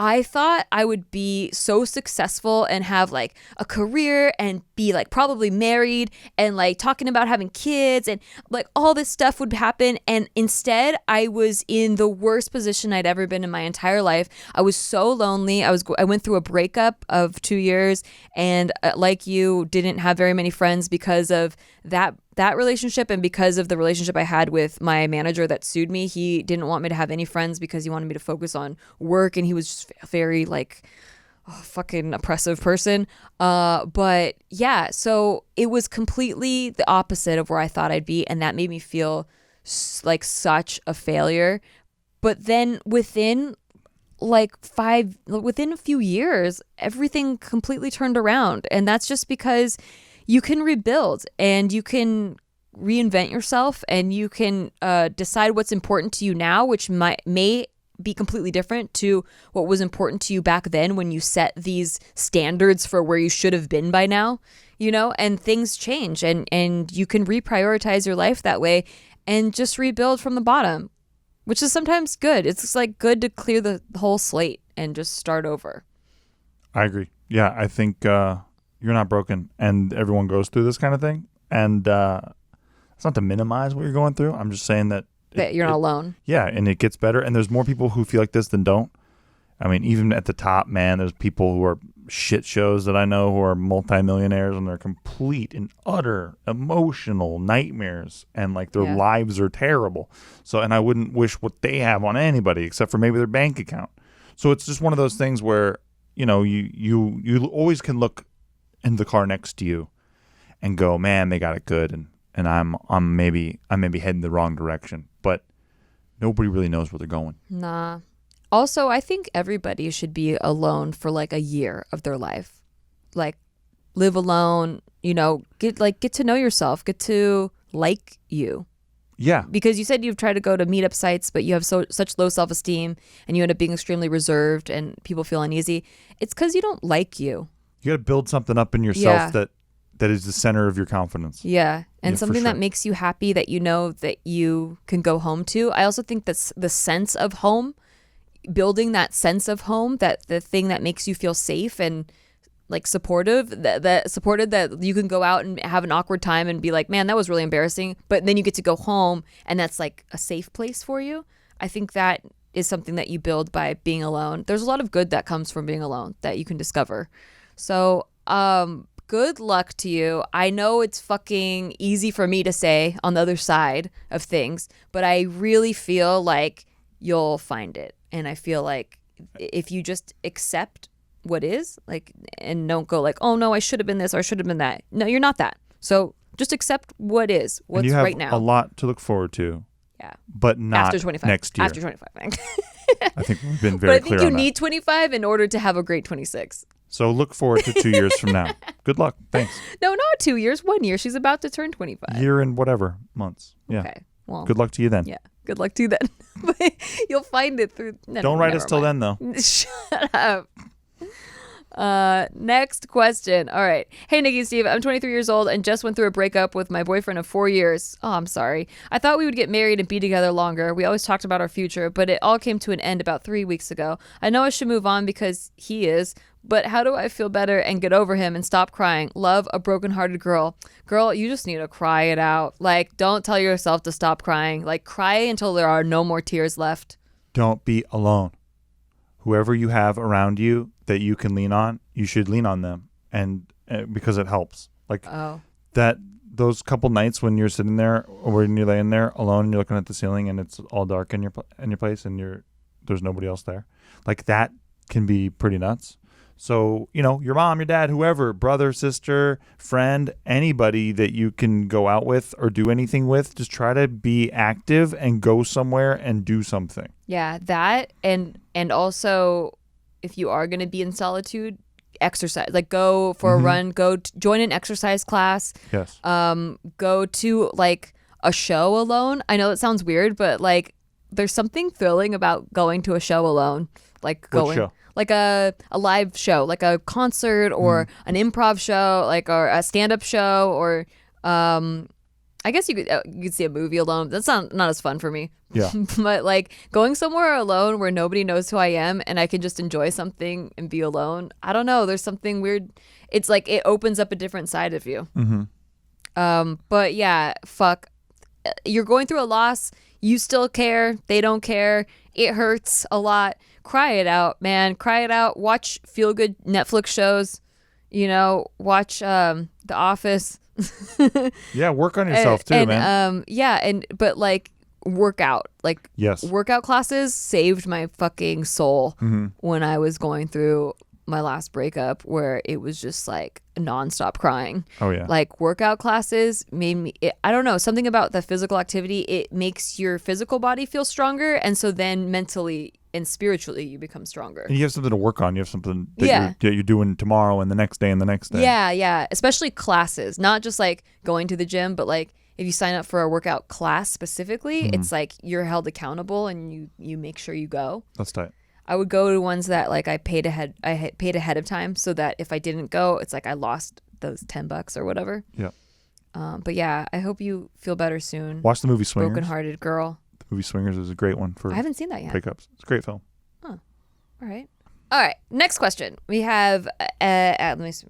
I thought I would be so successful and have like a career and be like probably married and like talking about having kids and like all this stuff would happen. And instead I was in the worst position I'd ever been in my entire life. I was so lonely. I went through a breakup of 2 years and like you, didn't have very many friends because of that relationship and because of the relationship I had with my manager that sued me. He didn't want me to have any friends because he wanted me to focus on work, and he was just very like fucking oppressive person. But yeah, so it was completely the opposite of where I thought I'd be, and that made me feel like such a failure. But then within a few years, everything completely turned around, and that's just because you can rebuild and you can reinvent yourself and you can decide what's important to you now, which may be completely different to what was important to you back then when you set these standards for where you should have been by now, and things change and you can reprioritize your life that way and just rebuild from the bottom, which is sometimes good. It's just like good to clear the whole slate and just start over. I agree. Yeah, I think you're not broken, and everyone goes through this kind of thing. And it's not to minimize what you're going through. I'm just saying that you're not alone. Yeah, and it gets better. And there's more people who feel like this than don't. I mean, even at the top, man, there's people who are shit shows that I know who are multimillionaires, and they're complete and utter emotional nightmares, and like their lives are terrible. So, and I wouldn't wish what they have on anybody except for maybe their bank account. So it's just one of those things where, you always can look in the car next to you and go, man, they got it good, and I'm maybe heading the wrong direction, but nobody really knows where they're going. Nah. Also, I think everybody should be alone for like a year of their life. Like live alone, get to know yourself, get to like you. Yeah. Because you said you've tried to go to meetup sites, but you have such low self-esteem and you end up being extremely reserved and people feel uneasy. It's because you don't like you. You got to build something up in yourself that is the center of your confidence. Yeah. And something that makes you happy that that you can go home to. I also think that's the sense of home, building that sense of home, that the thing that makes you feel safe and like supportive, that you can go out and have an awkward time and be like, man, that was really embarrassing. But then you get to go home and that's like a safe place for you. I think that is something that you build by being alone. There's a lot of good that comes from being alone that you can discover. So, good luck to you. I know it's fucking easy for me to say on the other side of things, but I really feel like you'll find it. And I feel like if you just accept what is, like, and don't go like, oh no, I should have been this or I should have been that. No, you're not that. So just accept what is, what's and you have right now. A lot to look forward to. Yeah. But not after 25. Next year. After 25. I think we've been very clear on that. But I think you need 25 in order to have a great 26. So look forward to 2 years from now. Good luck. Thanks. No, not 2 years. 1 year. She's about to turn 25. Year and whatever months. Yeah. Okay. Well. Good luck to you then. Yeah. Good luck to you then. But you'll find it through. Don't write us till then, though. Shut up. Next question. All right. Hey, Nikki, Steve, I'm 23 years old and just went through a breakup with my boyfriend of 4 years. Oh, I'm sorry. I thought we would get married and be together longer. We always talked about our future, but it all came to an end about 3 weeks ago. I know I should move on because he is, but how do I feel better and get over him and stop crying? Love, a brokenhearted girl. Girl, you just need to cry it out. Like, don't tell yourself to stop crying. Like, cry until there are no more tears left. Don't be alone. Whoever you have around you that you can lean on, you should lean on them, and because it helps. Like those couple nights when you're sitting there or when you're laying there alone and you're looking at the ceiling and it's all dark in your place and there's nobody else there. Like that can be pretty nuts. So, your mom, your dad, whoever, brother, sister, friend, anybody that you can go out with or do anything with, just try to be active and go somewhere and do something. Yeah, that and also if you are going to be in solitude, exercise. Like go for a run, join an exercise class. Yes. Go to like a show alone. I know that sounds weird, but like there's something thrilling about going to a show alone. Like going. What show? Like a live show, like a concert or an improv show, like or a stand-up show, or I I guess you could see a movie alone. That's not as fun for me. Yeah. But like going somewhere alone where nobody knows who I am and I can just enjoy something and be alone. I don't know. There's something weird. It's like it opens up a different side of you. But yeah, fuck. You're going through a loss. You still care. They don't care. It hurts a lot. Cry it out, man. Cry it out. Watch feel good Netflix shows. Watch The Office. Yeah, work on yourself too, man. But like workout. Like yes. Workout classes saved my fucking soul when I was going through my last breakup where it was just like nonstop crying. Oh yeah. Like workout classes made me, I don't know, something about the physical activity, it makes your physical body feel stronger. And so then mentally and spiritually you become stronger. And you have something to work on. You have something that you're doing tomorrow and the next day and the next day. Yeah, yeah. Especially classes, not just like going to the gym, but like if you sign up for a workout class specifically, it's like you're held accountable and you make sure you go. That's tight. I would go to ones that like I paid ahead of time so that if I didn't go, it's like I lost those $10 or whatever. Yeah. But yeah, I hope you feel better soon. Watch the movie Swingers. Brokenhearted girl. The movie Swingers is a great one for I haven't seen that yet. breakups. It's a great film. Oh, all right. Next question. We have let me see.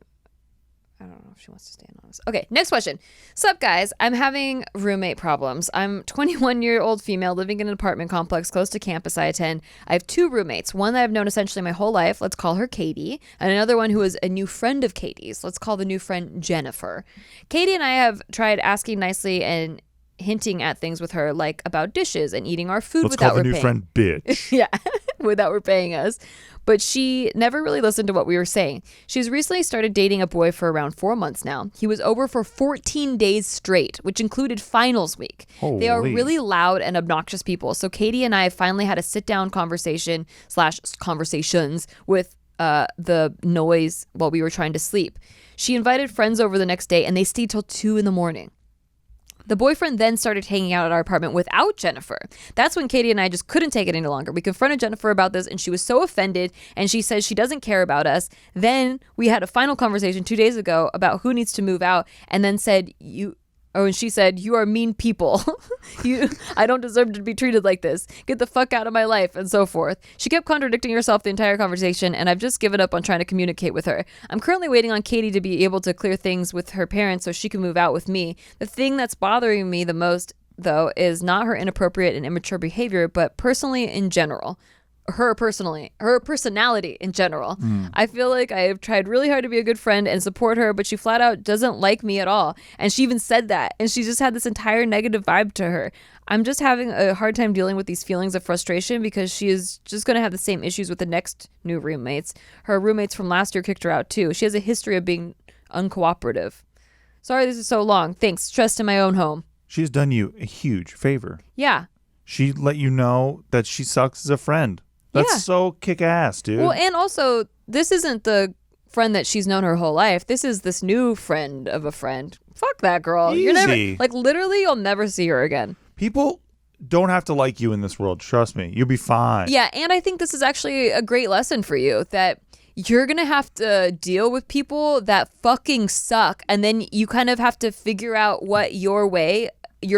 I don't know if she wants to stay anonymous. Okay, next question. Sup, guys? I'm having roommate problems. I'm 21-year-old female living in an apartment complex close to campus I attend. I have 2 roommates, one that I've known essentially my whole life. Let's call her Katie. And another one who is a new friend of Katie's. Let's call the new friend Jennifer. Katie and I have tried asking nicely and hinting at things with her, like about dishes and eating our food without repaying. Let's call the new friend bitch. Yeah, without repaying us. But she never really listened to what we were saying. She's recently started dating a boy for around 4 months now. He was over for 14 days straight, which included finals week. Holy. They are really loud and obnoxious people. So Katie and I finally had a sit-down conversations with the noise while we were trying to sleep. She invited friends over the next day and they stayed till 2 a.m. The boyfriend then started hanging out at our apartment without Jennifer. That's when Katie and I just couldn't take it any longer. We confronted Jennifer about this and she was so offended and she says she doesn't care about us. Then we had a final conversation 2 days ago about who needs to move out and then and she said, "You are mean people. I don't deserve to be treated like this. Get the fuck out of my life," and so forth. She kept contradicting herself the entire conversation, and I've just given up on trying to communicate with her. I'm currently waiting on Katie to be able to clear things with her parents so she can move out with me. The thing that's bothering me the most, though, is not her inappropriate and immature behavior, but personally in general. Her personality in general. I feel like I have tried really hard to be a good friend and support her, but she flat out doesn't like me at all. And she even said that. And she just had this entire negative vibe to her. I'm just having a hard time dealing with these feelings of frustration because she is just going to have the same issues with the next new roommates. Her roommates from last year kicked her out too. She has a history of being uncooperative. Sorry this is so long. Thanks. Stressed in my own home. She's done you a huge favor. Yeah. She let you know that she sucks as a friend. That's so kick-ass, dude. Well, and also, this isn't the friend that she's known her whole life. This is this new friend of a friend. Fuck that girl. Easy. You're never, literally, you'll never see her again. People don't have to like you in this world. Trust me. You'll be fine. Yeah, and I think this is actually a great lesson for you, that you're going to have to deal with people that fucking suck, and then you kind of have to figure out what your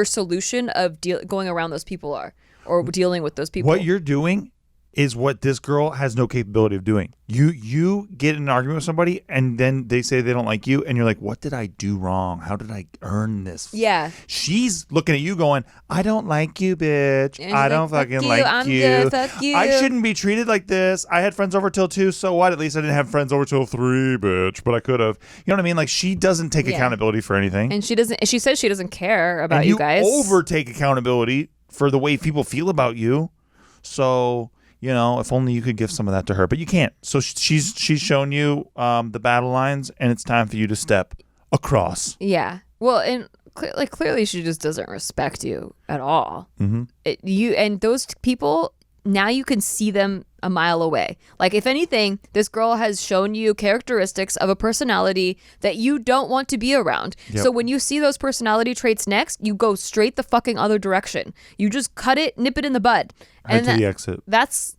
solution of going around those people are, or dealing with those people. What you're doing is what this girl has no capability of doing. You get in an argument with somebody and then they say they don't like you and you're like, what did I do wrong? How did I earn this? Yeah. She's looking at you going, I don't like you, bitch. I don't fucking like I'm you. good, fuck you. I shouldn't be treated like this. I had friends over till 2, so what? At least I didn't have friends over till 3, bitch. But I could have. You know what I mean? Like, she doesn't take accountability for anything. And she says she doesn't care about and you guys. You overtake accountability for the way people feel about you. So, you know, if only you could give some of that to her, but you can't. So she's shown you the battle lines, and it's time for you to step across. Yeah. Well, and clearly she just doesn't respect you at all. Mm-hmm. And those people, now you can see them a mile away. Like, if anything, this girl has shown you characteristics of a personality that you don't want to be around. Yep. So when you see those personality traits next, you go straight the fucking other direction. You just cut it, nip it in the bud. Right to the exit. That's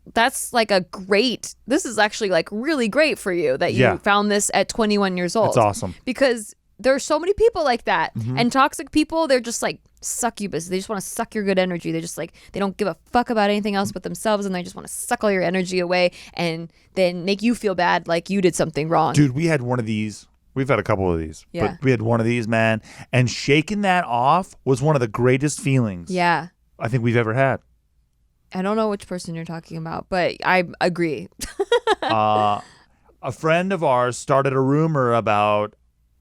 like this is actually like really great for you that you found this at 21 years old. It's awesome. Because there are so many people like that. And toxic people, they're just like succubus. They just want to suck your good energy. They just like, they don't give a fuck about anything else but themselves, and they just want to suck all your energy away and then make you feel bad like you did something wrong. Dude, we had one of these. We've had a couple of these. Yeah. But we had one of these, man. And shaking that off was one of the greatest feelings Yeah. I think we've ever had. I don't know which person you're talking about, but I agree. A friend of ours started a rumor about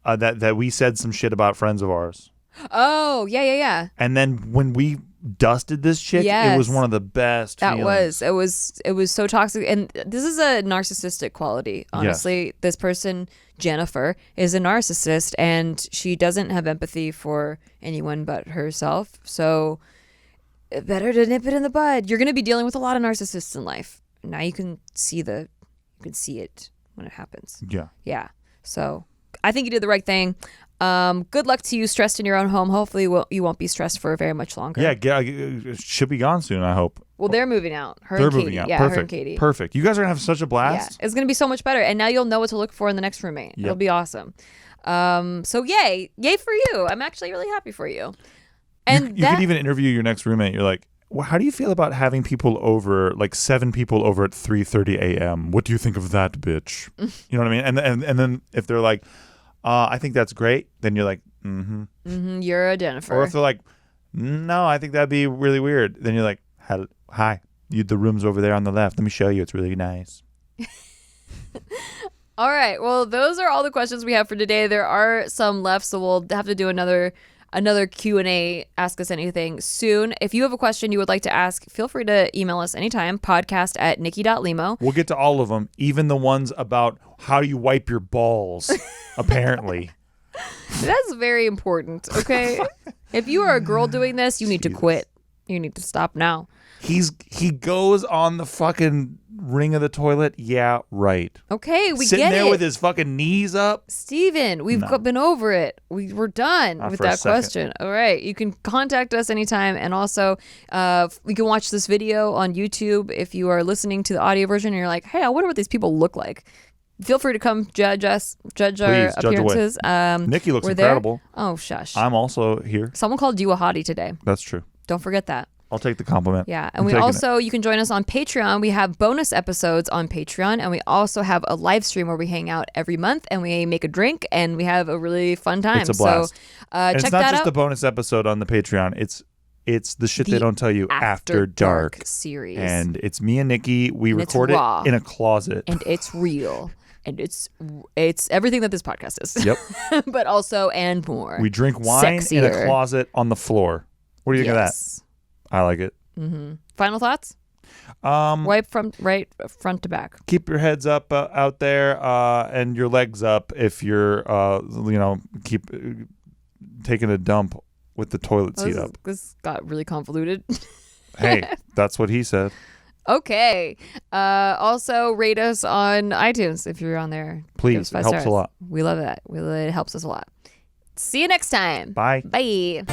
that we said some shit about friends of ours. Oh, yeah. And then when we dusted this chick, it was one of the best feelings. It was so toxic. And this is a narcissistic quality, honestly. Yes. This person, Jennifer, is a narcissist, and she doesn't have empathy for anyone but herself. So better to nip it in the bud. You're going to be dealing with a lot of narcissists in life. Now you can see it when it happens. Yeah. So I think you did the right thing. Good luck to you stressed in your own home. Hopefully you won't be stressed for very much longer. Yeah, it should be gone soon, I hope. Well, they're moving out. They're moving out. Yeah, Perfect. her and Katie. Perfect. You guys are going to have such a blast. Yeah, it's going to be so much better. And now you'll know what to look for in the next roommate. Yep. It'll be awesome. So yay for you. I'm actually really happy for you. And you could even interview your next roommate. You're like, well, how do you feel about having people over, like 7 people over at 3:30 a.m.? What do you think of that, bitch? You know what I mean? And then if they're like, I think that's great, then you're like, you're a Jennifer. Or if they're like, no, I think that'd be really weird, then you're like, hi, the room's over there on the left. Let me show you. It's really nice. All right. Well, those are all the questions we have for today. There are some left, so we'll have to do another Q&A, Ask Us Anything soon. If you have a question you would like to ask, feel free to email us anytime, podcast@nikki.limo. We'll get to all of them, even the ones about how you wipe your balls, apparently. That's very important, okay? If you are a girl doing this, you need to quit. You need to stop now. He goes on the fucking ring of the toilet. Yeah, right. Okay, we Sitting get it. there with his fucking knees up. Steven, we've been over it. We're done with that question. All right. You can contact us anytime. And also, we can watch this video on YouTube if you are listening to the audio version and you're like, hey, I wonder what these people look like. Feel free to come judge us, judge our appearances. Nikki looks incredible. There. Oh, shush. I'm also here. Someone called you a hottie today. That's true. Don't forget that. I'll take the compliment. Yeah. And you can join us on Patreon. We have bonus episodes on Patreon. And we also have a live stream where we hang out every month and we make a drink and we have a really fun time. It's a blast. So check that out. It's not just the bonus episode on the Patreon. It's the shit they don't tell you after dark series. And it's me and Nikki. We record it in a closet. And it's real. And it's everything that this podcast is. Yep. But also and more. We drink wine in a closet on the floor. What do you think of that? I like it. Mm-hmm. Final thoughts? Wipe from front to back. Keep your heads up out there and your legs up if you're, keep taking a dump with the toilet seat up. This got really convoluted. Hey, that's what he said. Okay. Also, rate us on iTunes if you're on there. Please. It helps a lot. We love that. It helps us a lot. See you next time. Bye. Bye.